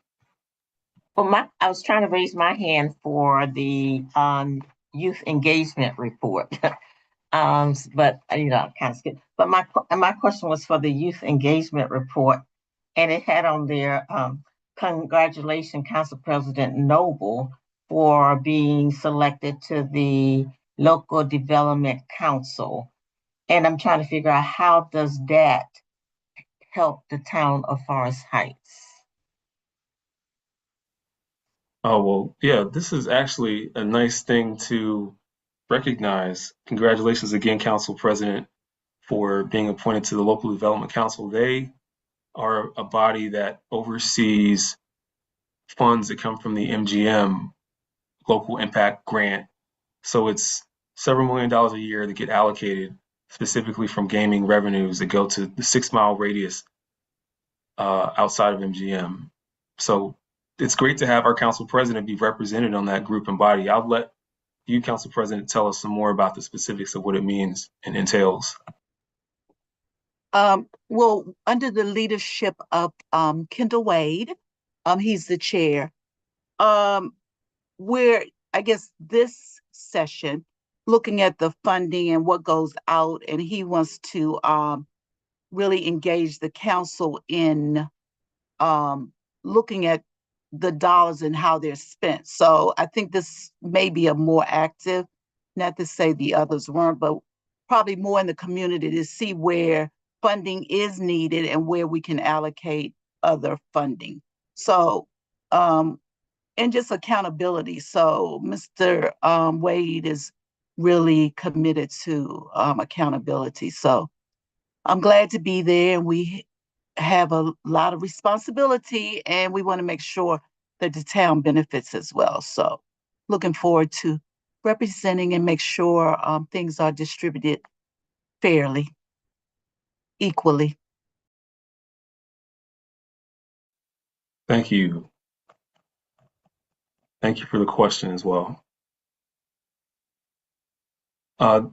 Well, I was trying to raise my hand for the youth engagement report. But kind of skipped. But my question was for the youth engagement report, and it had on there, congratulations, Council President Noble, for being selected to the Local Development Council. And I'm trying to figure out how does that help the town of Forest Heights? Oh, well, yeah, this is actually a nice thing to recognize. Congratulations again, Council President, for being appointed to the Local Development Council. They are a body that oversees funds that come from the MGM Local Impact Grant. So it's several $1 millions a year that get allocated specifically from gaming revenues that go to the 6 mile radius outside of MGM. So it's great to have our council president be represented on that group and body. I'll let you, council president, tell us some more about the specifics of what it means and entails. Well, under the leadership of Kendall Wade, he's the chair. Where I guess this session, looking at the funding and what goes out, and he wants to really engage the council in looking at the dollars and how they're spent. So I think this may be a more active, not to say the others weren't, but probably more in the community to see where funding is needed and where we can allocate other funding. So, and just accountability. So Mr. Wade is really committed to accountability. So I'm glad to be there. We have a lot of responsibility and we want to make sure that the town benefits as well. So looking forward to representing and make sure things are distributed fairly, equally. Thank you. Thank you for the question as well. The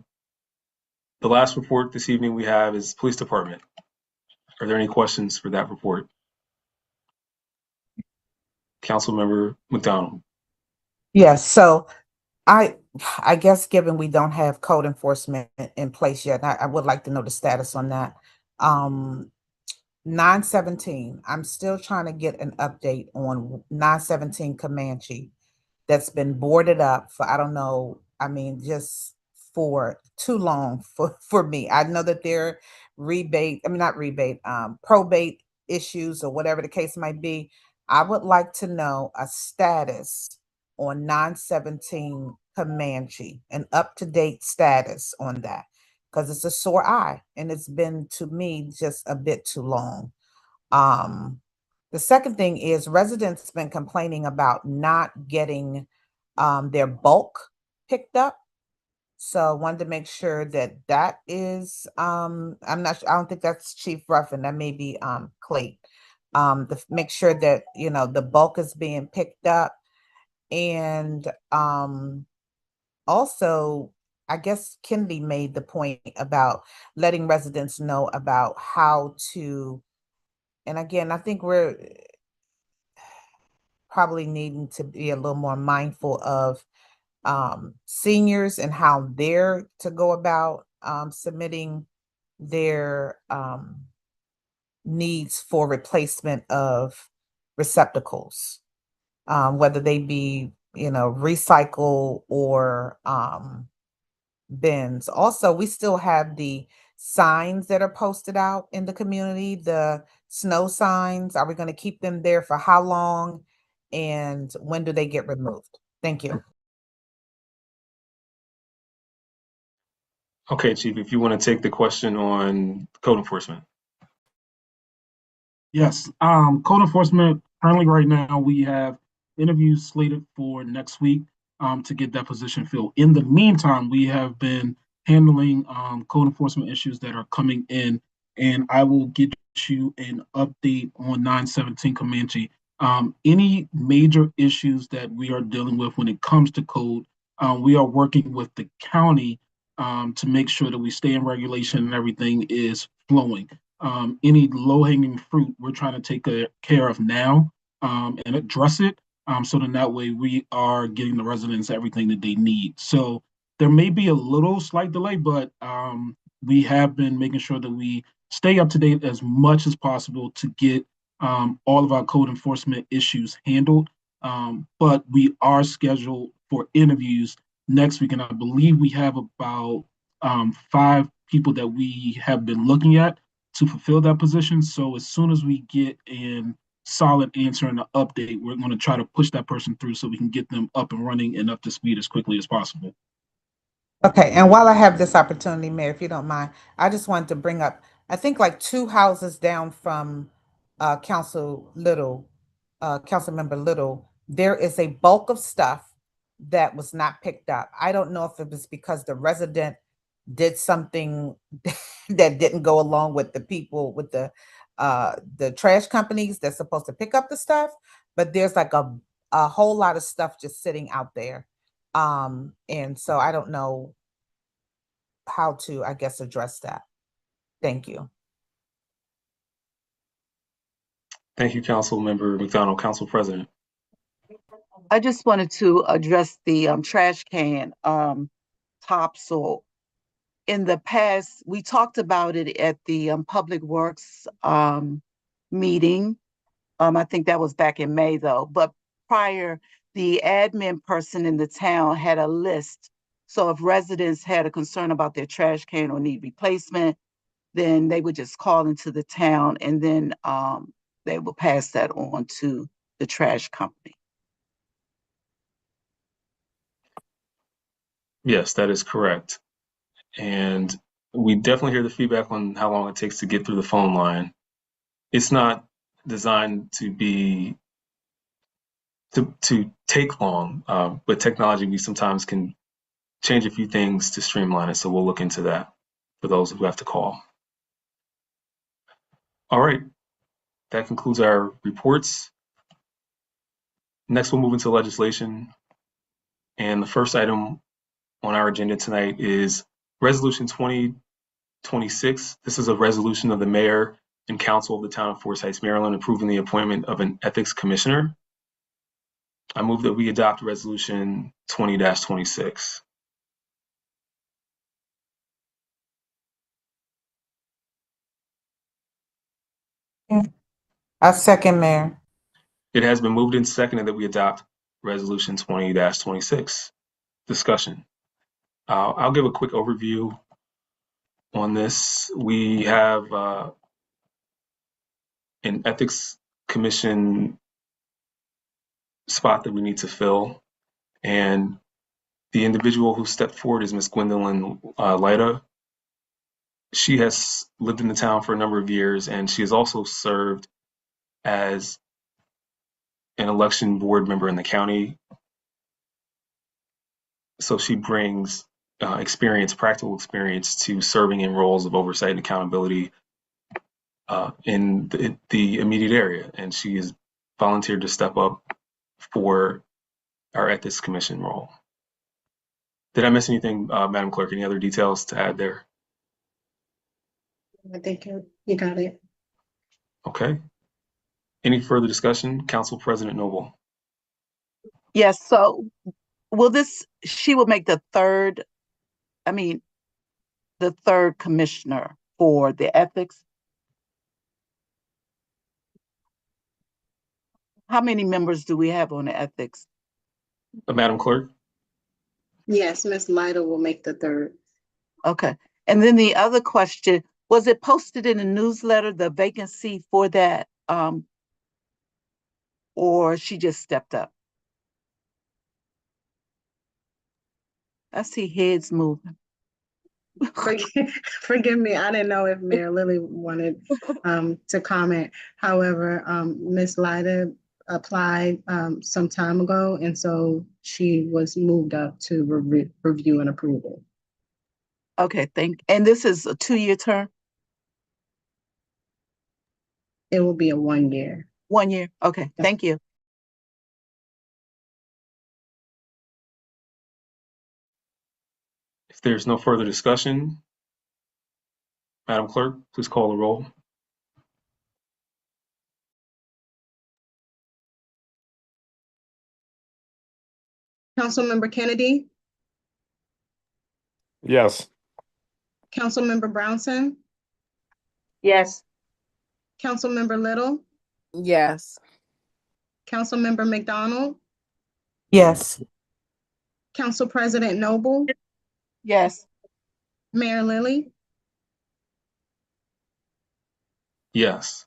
last report this evening we have is police department. Are there any questions for that report? Councilmember McDonald. Yes, so I guess given we don't have code enforcement in place yet, I would like to know the status on that. 917, I'm still trying to get an update on 917 Comanche that's been boarded up for, I don't know, I mean, just for too long for me. I know that there are probate issues or whatever the case might be. I would like to know a status on 917 Comanche, an up-to-date status on that, because it's a sore eye and it's been to me just a bit too long. The second thing is residents been complaining about not getting their bulk picked up. So I wanted to make sure that that is, I'm not sure, I don't think that's Chief Ruffin, that may be Clayton. Make sure that, you know, the bulk is being picked up. And also, I guess Kennedy made the point about letting residents know about how to, and again, I think we're probably needing to be a little more mindful of seniors and how they're to go about submitting their needs for replacement of receptacles, whether they be, you know, recycle or bins. Also, we still have the signs that are posted out in the community, the snow signs. Are we going to keep them there for how long? And when do they get removed? Thank you. Okay, Chief, if you want to take the question on code enforcement. Yes, code enforcement, currently right now, we have interviews slated for next week to get that position filled. In the meantime, we have been handling code enforcement issues that are coming in, and I will get you an update on 917 Comanche. Any major issues that we are dealing with when it comes to code, we are working with the county to make sure that we stay in regulation and everything is flowing. Any low-hanging fruit we're trying to take care of now and address it, so then that way we are getting the residents everything that they need. So there may be a little slight delay, but we have been making sure that we stay up to date as much as possible to get all of our code enforcement issues handled. But we are scheduled for interviews next week, and I believe we have about 5 people that we have been looking at to fulfill that position. So as soon as we get in solid answer and an update, we're going to try to push that person through so we can get them up and running and up to speed as quickly as possible. Okay, and while I have this opportunity, Mayor, if you don't mind, I just wanted to bring up, I think like two houses down from Councilmember Little, there is a bulk of stuff that was not picked up. I don't know if it was because the resident did something that didn't go along with the people with the trash companies that's supposed to pick up the stuff, but there's like a whole lot of stuff just sitting out there. And so I don't know how to, I guess, address that. Thank you. Thank you, Councilmember McDonald. Council President. I just wanted to address the trash can topsoil. In the past, we talked about it at the Public Works meeting. I think that was back in May though, but prior, the admin person in the town had a list. So if residents had a concern about their trash can or need replacement, then they would just call into the town and then they will pass that on to the trash company. Yes, that is correct. And we definitely hear the feedback on how long it takes to get through the phone line. It's not designed to be to take long, but technology, we sometimes can change a few things to streamline it. So we'll look into that for those who have to call. All right, that concludes our reports. Next, we'll move into legislation. And the first item on our agenda tonight is Resolution 2026. This is a resolution of the mayor and council of the town of Forest Heights, Maryland, approving the appointment of an ethics commissioner. I move that we adopt Resolution 20-26. I second, Mayor. It has been moved and seconded that we adopt Resolution 20-26. Discussion. I'll give a quick overview on this. We have an ethics commission spot that we need to fill, and the individual who stepped forward is Ms. Gwendolyn Lyda. She has lived in the town for a number of years, and she has also served as an election board member in the county. So she brings practical experience to serving in roles of oversight and accountability in the immediate area. And she has volunteered to step up for our ethics commission role. Did I miss anything, Madam Clerk? Any other details to add there? I think you got it. Okay. Any further discussion? Council President Noble. Yes, so she will make the third commissioner for the ethics. How many members do we have on the ethics? Madam Clerk? Yes, Ms. Lyda will make the third. Okay. And then the other question, was it posted in the newsletter, the vacancy for that, or she just stepped up? I see heads moving. Forgive me, I didn't know if Mayor Lilly wanted to comment. However, Ms. Lyda applied some time ago, and so she was moved up to review and approval. Okay, and this is a 2-year term? It will be a 1 year. 1 year, okay, thank you. If there's no further discussion, Madam Clerk, please call the roll. Councilmember Kennedy, Yes. Councilmember Brownson, Yes. Councilmember Little, Yes. Councilmember McDonald, Yes. Council President Noble, Yes. Mayor Lilly. Yes.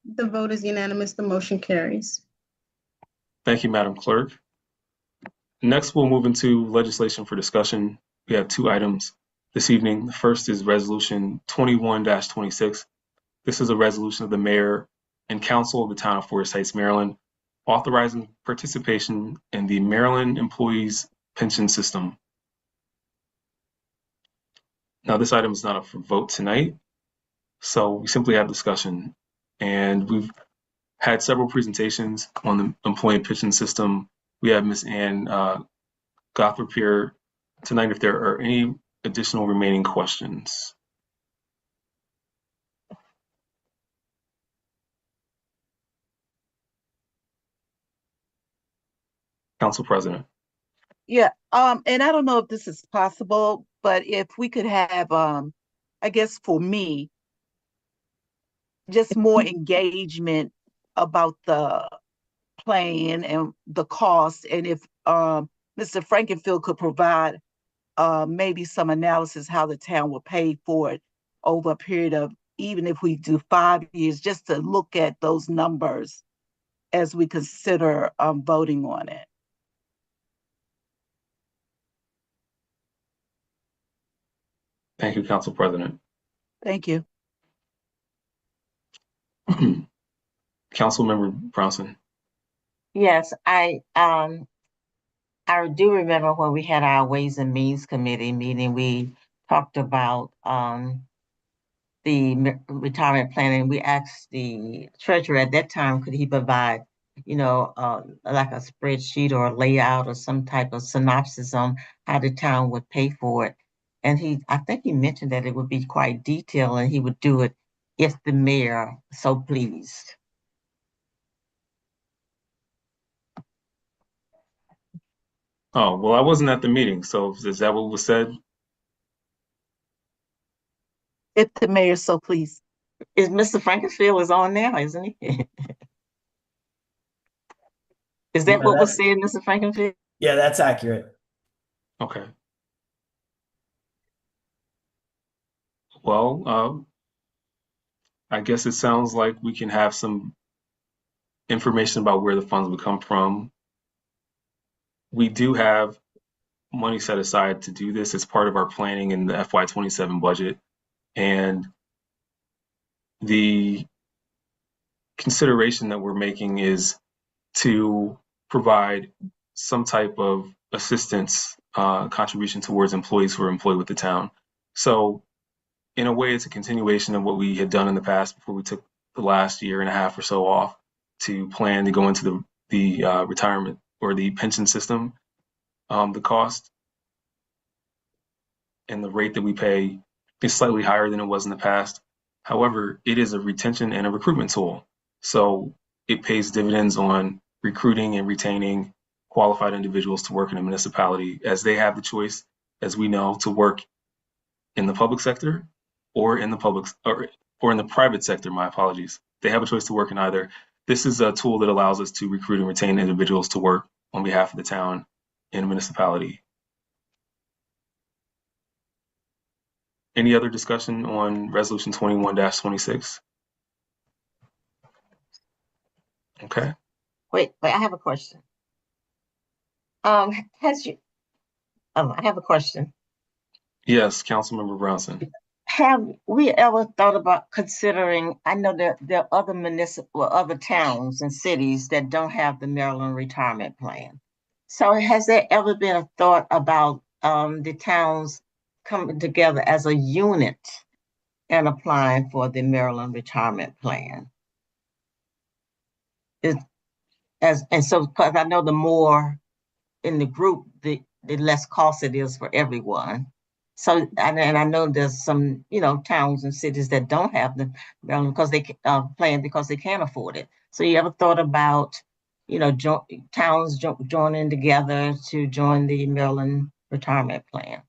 The vote is unanimous. The motion carries. Thank you, Madam Clerk. Next, we'll move into legislation for discussion. We have two items this evening. The first is Resolution 21-26. This is a resolution of the Mayor and Council of the Town of Forest Heights, Maryland, authorizing participation in the Maryland Employees Pension System. Now, this item is not up for vote tonight, so we simply have discussion. And we've had several presentations on the employee pension system. We have Ms. Ann Gothrop here tonight if there are any additional remaining questions. Council President. Yeah, and I don't know if this is possible, but if we could have, I guess for me, just more engagement about the plan and the cost, and if Mr. Frankenfield could provide maybe some analysis how the town will pay for it over a period of, even if we do 5 years, just to look at those numbers as we consider voting on it. Thank you, Council President. Thank you. Councilmember Brownson. Yes, I do remember when we had our Ways and Means Committee meeting, we talked about the retirement plan, and we asked the treasurer at that time, could he provide, like a spreadsheet or a layout or some type of synopsis on how the town would pay for it. And I think he mentioned that it would be quite detailed and he would do it if the mayor so pleased. Oh, well, I wasn't at the meeting, so is that what was said? If the mayor so please. Is Mr. Frankenfield is on now, isn't he? Is that what was said, Mr. Frankenfield? Yeah, that's accurate. Okay. Well, I guess it sounds like we can have some information about where the funds would come from. We do have money set aside to do this as part of our planning in the FY27 budget. And the consideration that we're making is to provide some type of assistance contribution towards employees who are employed with the town. So in a way, it's a continuation of what we had done in the past before we took the last year and a half or so off to plan to go into the retirement or the pension system. The cost and the rate that we pay is slightly higher than it was in the past. However, it is a retention and a recruitment tool. So it pays dividends on recruiting and retaining qualified individuals to work in a municipality, as they have the choice, as we know, to work in the public sector or in the in the private sector. My apologies. They have a choice to work in either. This is a tool that allows us to recruit and retain individuals to work on behalf of the town in a municipality. Any other discussion on Resolution 21-26? Okay. Wait, I have a question. I have a question. Yes, Councilmember Brownson. Have we ever thought about considering, I know there are other towns and cities that don't have the Maryland retirement plan. So has there ever been a thought about the towns coming together as a unit and applying for the Maryland retirement plan? So because I know the more in the group, the less cost it is for everyone. So, and I know there's some, towns and cities that don't have the Maryland because they plan because they can't afford it. So you ever thought about, towns joining together to join the Maryland retirement plan?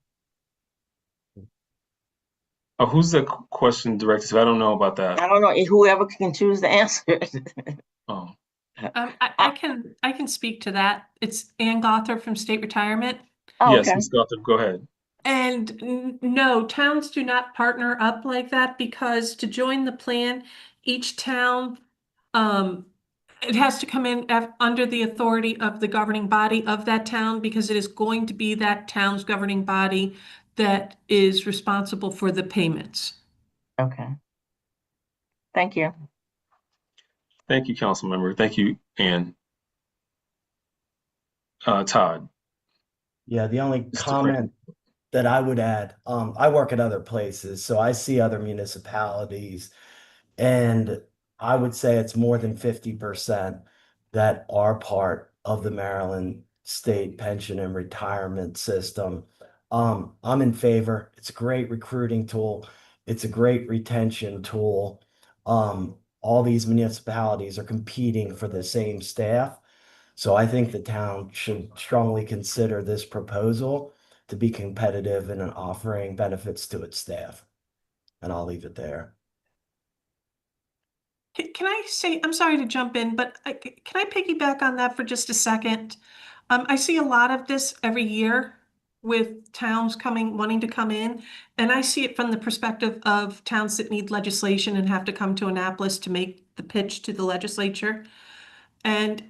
Oh, who's the question directed to? I don't know about that. I don't know. Whoever can choose to answer it. Oh. I can speak to that. It's Ann Gother from State Retirement. Oh, Yes, okay. Ms. Gothrop, go ahead. And no, towns do not partner up like that because to join the plan, each town, it has to come in under the authority of the governing body of that town because it is going to be that town's governing body that is responsible for the payments. Okay. Thank you. Thank you, council member. Thank you, Ann. Todd, Yeah, the only Mr. Franklin. comment that I would add, I work at other places, so I see other municipalities, and I would say it's more than 50% that are part of the Maryland State Pension and Retirement System. I'm in favor. It's a great recruiting tool. It's a great retention tool. All these municipalities are competing for the same staff. So I think the town should strongly consider this proposal to be competitive in offering benefits to its staff. And I'll leave it there. Can I say, I'm sorry to jump in, but can I piggyback on that for just a second? I see a lot of this every year with towns wanting to come in, and I see it from the perspective of towns that need legislation and have to come to Annapolis to make the pitch to the legislature. And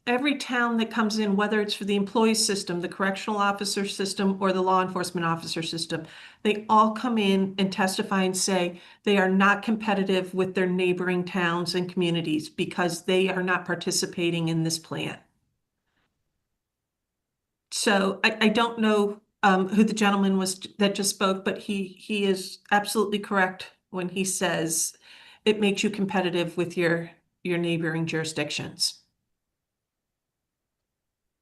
every town that comes in, whether it's for the employee system, the correctional officer system, or the law enforcement officer system, they all come in and testify and say they are not competitive with their neighboring towns and communities because they are not participating in this plan. So I don't know who the gentleman was that just spoke, but he is absolutely correct when he says it makes you competitive with your neighboring jurisdictions.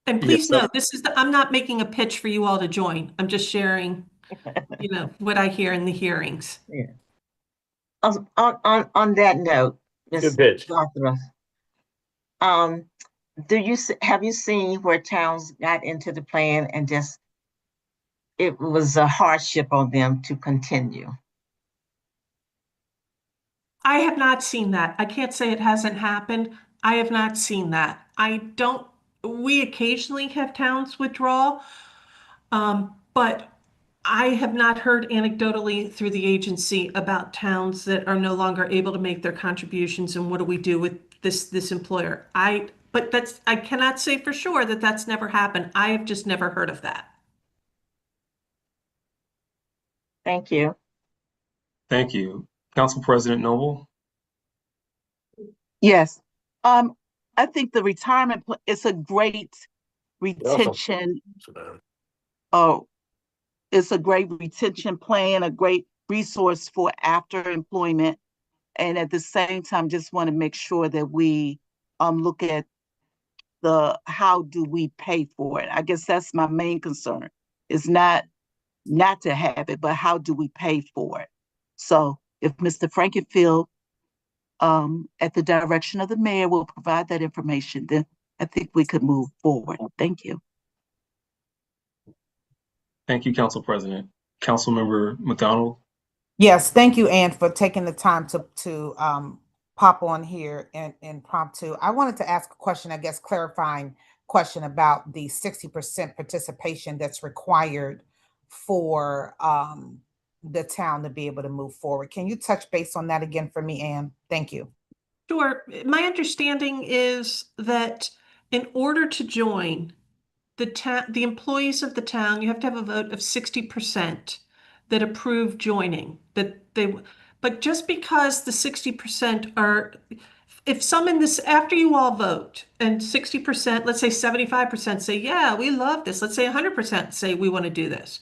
And please Yes, sir. note, I'm not making a pitch for you all to join. I'm just sharing, what I hear in the hearings. Yeah. On that note, Ms. Good pitch. Gawthra, have you seen where towns got into the plan and just it was a hardship on them to continue? I have not seen that. I can't say it hasn't happened. I have not seen that. We occasionally have towns withdraw, but I have not heard anecdotally through the agency about towns that are no longer able to make their contributions and what do we do with this employer? But I cannot say for sure that that's never happened. I have just never heard of that. Thank you. Thank you. Council President Noble? Yes. I think the retirement is a great retention. Oh, it's a great retention plan, a great resource for after employment. And at the same time, just want to make sure that we look at how do we pay for it. I guess that's my main concern. Is not to have it, but how do we pay for it? So if Mr. Frankenfield, at the direction of the mayor, will provide that information, then I think we could move forward. Thank you. Thank you, Council President. Councilmember McDonald? Yes, thank you, Ann, for taking the time to pop on here and impromptu. I wanted to ask a question, I guess clarifying question about the 60% participation that's required for the town to be able to move forward. Can you touch base on that again for me, Ann? Thank you. Sure. My understanding is that in order to join the employees of the town, you have to have a vote of 60% that approve joining. But just because the 60% are, if some in this, after you all vote and 60%, let's say 75% say, yeah, we love this. Let's say 100% say we want to do this.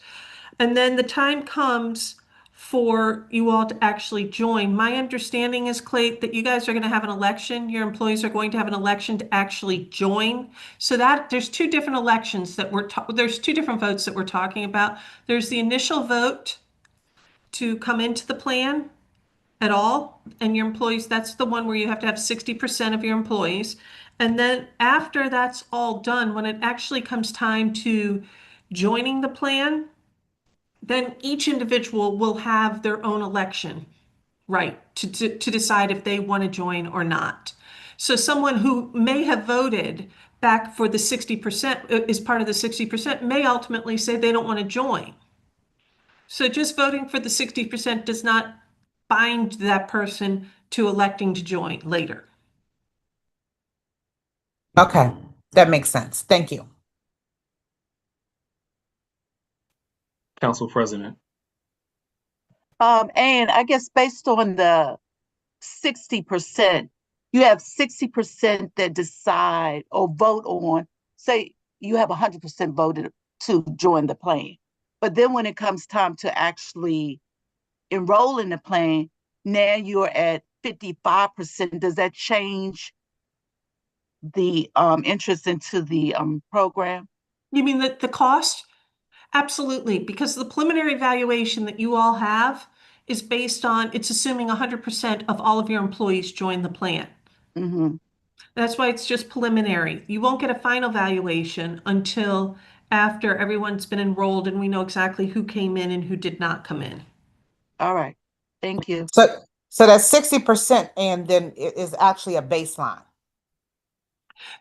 And then the time comes for you all to actually join. My understanding is, Clay, that you guys are going to have an election. Your employees are going to have an election to actually join. So that there's two different elections that there's two different votes that we're talking about. There's the initial vote to come into the plan at all, and your employees, that's the one where you have to have 60% of your employees. And then after that's all done, when it actually comes time to joining the plan, then each individual will have their own election, right, to decide if they want to join or not. So someone who may have voted back for the 60%, is part of the 60%, may ultimately say they don't want to join. So just voting for the 60% does not bind that person to electing to join later. Okay, that makes sense. Thank you. Council President. And I guess based on the 60%, you have 60% that decide or vote on, say you have 100% voted to join the plan. But then when it comes time to actually enroll in the plan, now you're at 55%. Does that change the interest into the program? You mean the cost? Absolutely, because the preliminary valuation that you all have is based on, it's assuming 100% of all of your employees join the plan. Mm-hmm. That's why it's just preliminary. You won't get a final valuation until after everyone's been enrolled and we know exactly who came in and who did not come in. All right. Thank you. So that's 60%, and then it is actually a baseline.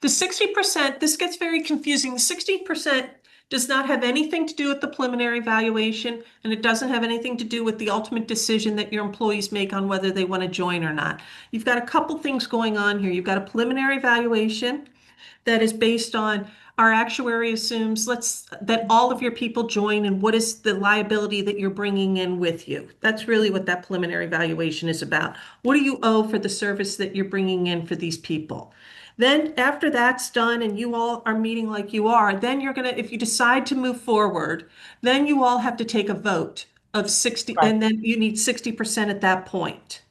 The 60%, this gets very confusing. The 60% does not have anything to do with the preliminary valuation, and it doesn't have anything to do with the ultimate decision that your employees make on whether they want to join or not. You've got a couple things going on here. You've got a preliminary valuation that is based on our actuary assumes that all of your people join, and what is the liability that you're bringing in with you. That's really what that preliminary valuation is about. What do you owe for the service that you're bringing in for these people? Then after that's done and you all are meeting like you are, then you're going to, if you decide to move forward, then you all have to take a vote of 60, Right. and then you need 60% at that point.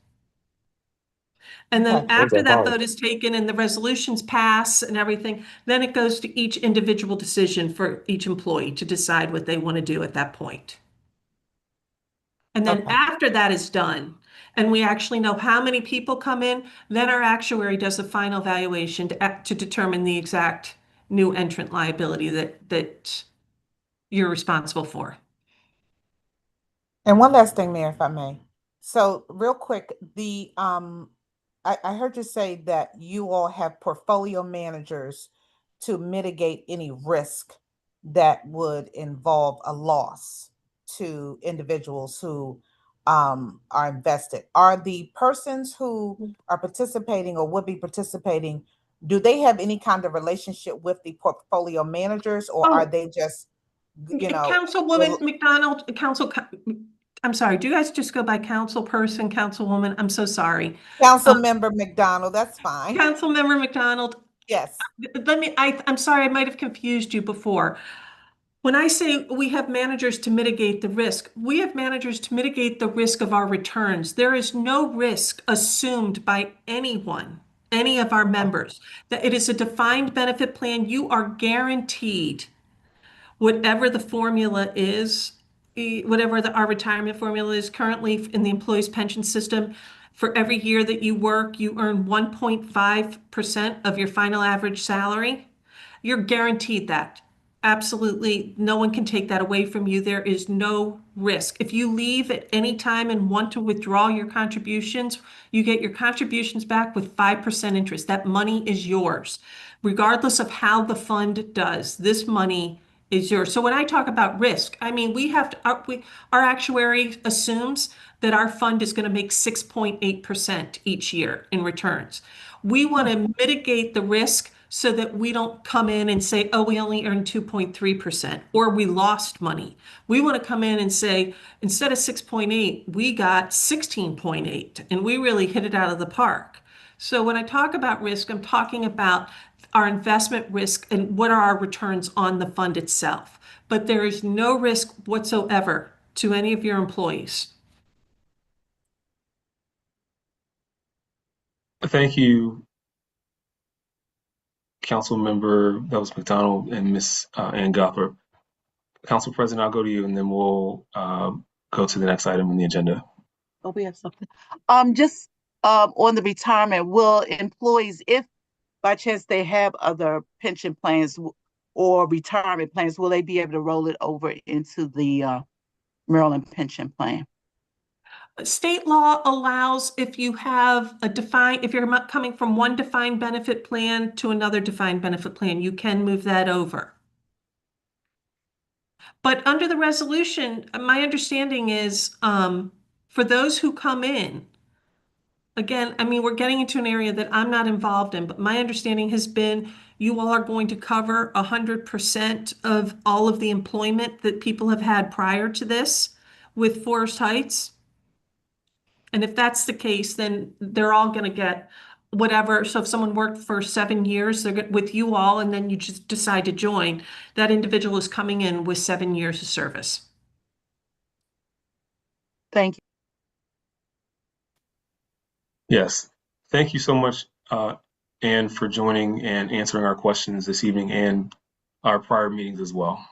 And then Okay. after that vote is taken and the resolutions pass and everything, then it goes to each individual decision for each employee to decide what they want to do at that point. And then Okay. after that is done, and we actually know how many people come in, then our actuary does a final valuation to determine the exact new entrant liability that you're responsible for. And one last thing, Mayor, if I may. So real quick, I heard you say that you all have portfolio managers to mitigate any risk that would involve a loss to individuals who are invested. Are the persons who are participating or would be participating, do they have any kind of relationship with the portfolio managers, or are Oh, they just, Councilwoman McDonald, I'm sorry, do you guys just go by councilperson, councilwoman? I'm so sorry. Council Member McDonald? That's fine. Councilmember McDonald, Yes. I'm sorry, I might have confused you before. When I say we have managers to mitigate the risk, we have managers to mitigate the risk of our returns. There is no risk assumed by anyone, any of our members, that it is a defined benefit plan. You are guaranteed whatever the formula is, whatever our retirement formula is currently in the employee's pension system. For every year that you work, you earn 1.5% of your final average salary. You're guaranteed that. Absolutely, no one can take that away from you. There is no risk. If you leave at any time and want to withdraw your contributions, you get your contributions back with 5% interest. That money is yours, regardless of how the fund does. This money is yours. So when I talk about risk, I mean, we have to, our actuary assumes that our fund is going to make 6.8% each year in returns. We want to mitigate the risk so that we don't come in and say, oh, we only earned 2.3% or we lost money. We want to come in and say, instead of 6.8, we got 16.8, and we really hit it out of the park. So when I talk about risk, I'm talking about our investment risk and what are our returns on the fund itself. But there is no risk whatsoever to any of your employees. Thank you, Council Member, that was McDonald and Miss Ann Gothrop. Council President, I'll go to you, and then we'll go to the next item on the agenda. Oh, we have something. Just on the retirement, will employees, if by chance they have other pension plans or retirement plans, will they be able to roll it over into the Maryland pension plan? State law allows if you have a defined, if you're coming from one defined benefit plan to another defined benefit plan, you can move that over. But under the resolution, my understanding is for those who come in, again, I mean, we're getting into an area that I'm not involved in, but my understanding has been you all are going to cover 100% of all of the employment that people have had prior to this with Forest Heights. And if that's the case, then they're all going to get whatever. So if someone worked for 7 years, they're with you all, and then you just decide to join, that individual is coming in with 7 years of service. Thank you. Yes. Thank you so much, Anne, for joining and answering our questions this evening and our prior meetings as well.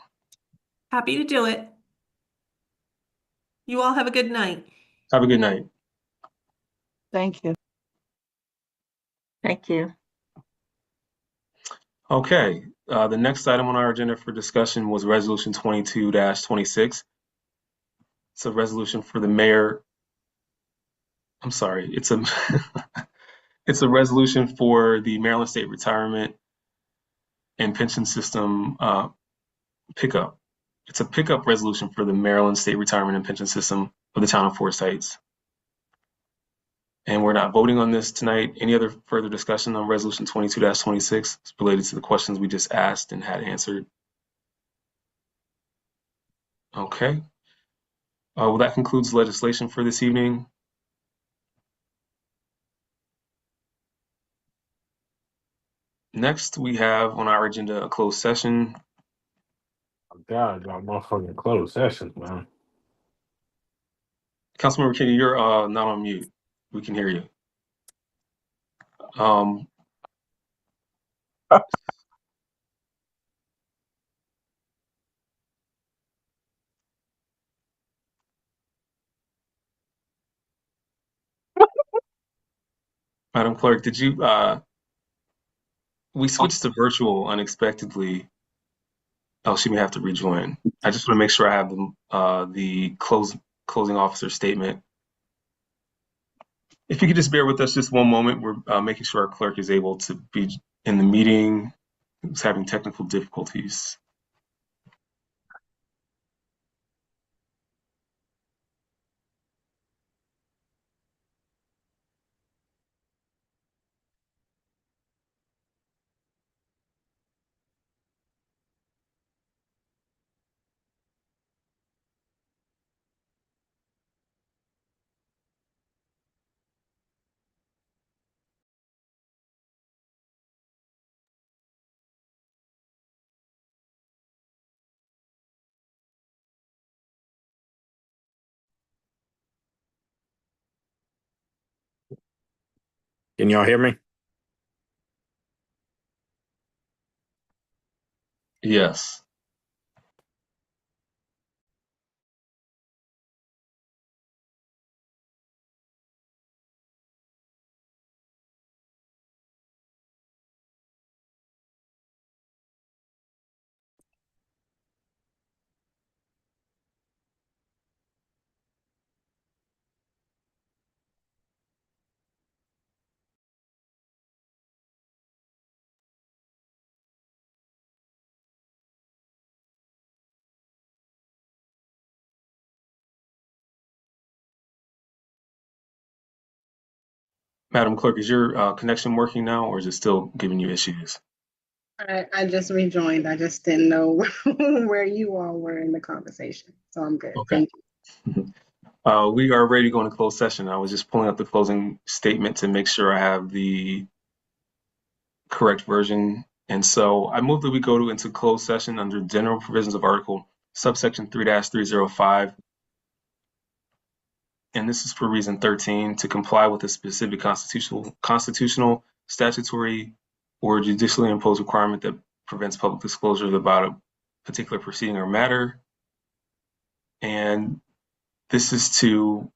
Happy to do it. You all have a good night. Have a good night. Thank you. Thank you. Okay. The next item on our agenda for discussion was Resolution 22-26. It's a resolution for the mayor. I'm sorry. It's a it's a resolution for the Maryland State Retirement and Pension System pickup. It's a pickup resolution for the Maryland State Retirement and Pension System of the town of Forest Heights. And we're not voting on this tonight. Any other further discussion on Resolution 22-26? It's related to the questions we just asked and had answered. Okay. Well, that concludes legislation for this evening. Next, we have on our agenda a closed session. Oh, God, y'all motherfucking closed sessions, man. Councilmember Kenny, you're not on mute. We can hear you. Madam Clerk, did you, we switched to virtual unexpectedly. Oh, she may have to rejoin. I just want to make sure I have the closing officer statement. If you could just bear with us just one moment, we're making sure our clerk is able to be in the meeting. Who's having technical difficulties. Can y'all hear me? Yes. Madam Clerk, is your connection working now, or is it still giving you issues? I just rejoined. I just didn't know where you all were in the conversation. So I'm good. Okay. Thank you. We are ready to go into closed session. I was just pulling up the closing statement to make sure I have the correct version. And so I move that we go into closed session under general provisions of Article subsection 3-305. And this is for reason 13, to comply with a specific constitutional, statutory, or judicially imposed requirement that prevents public disclosure about a particular proceeding or matter. And this is to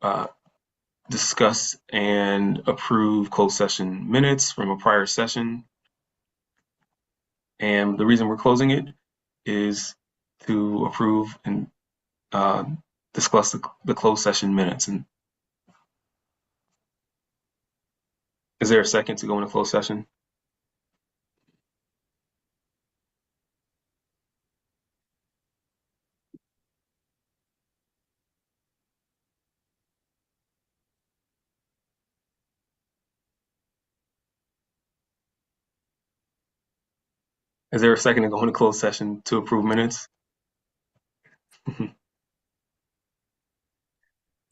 discuss and approve closed session minutes from a prior session. And the reason we're closing it is to approve and discuss the closed session minutes. And Is there a second to go into closed session? Is there a second to go into closed session to approve minutes?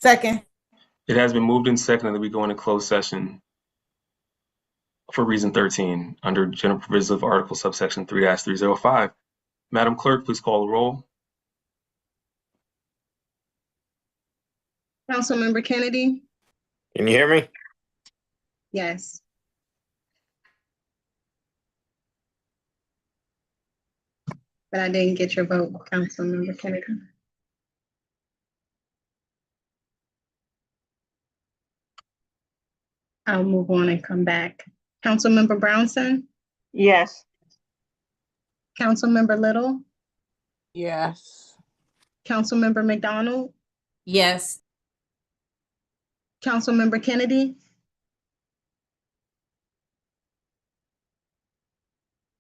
Second. It has been moved and seconded that we go into closed session for reason 13 under general provisions of article subsection 3-305. Madam Clerk, please call the roll. Councilmember Kennedy? Can you hear me? Yes. But I didn't get your vote, Councilmember Kennedy. I'll move on and come back. Councilmember Brownson? Yes. Councilmember Little? Yes. Councilmember McDonald? Yes. Councilmember Kennedy?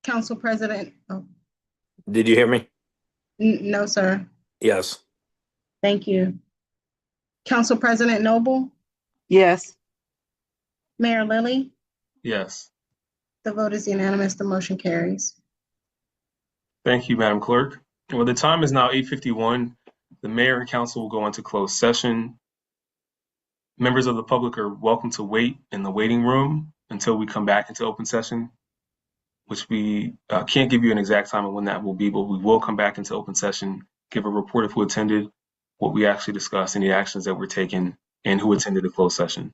Council President, oh, Did you hear me? no, sir. Yes. Thank you. Council President Noble? Yes. Mayor Lilly? Yes. The vote is unanimous. The motion carries. Thank you, Madam Clerk. Well, the time is now 8:51. The mayor and council will go into closed session. Members of the public are welcome to wait in the waiting room until we come back into open session, which we can't give you an exact time of when that will be, but we will come back into open session, give a report of who attended, what we actually discussed, any actions that were taken, and who attended the closed session.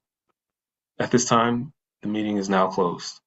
At this time, the meeting is now closed.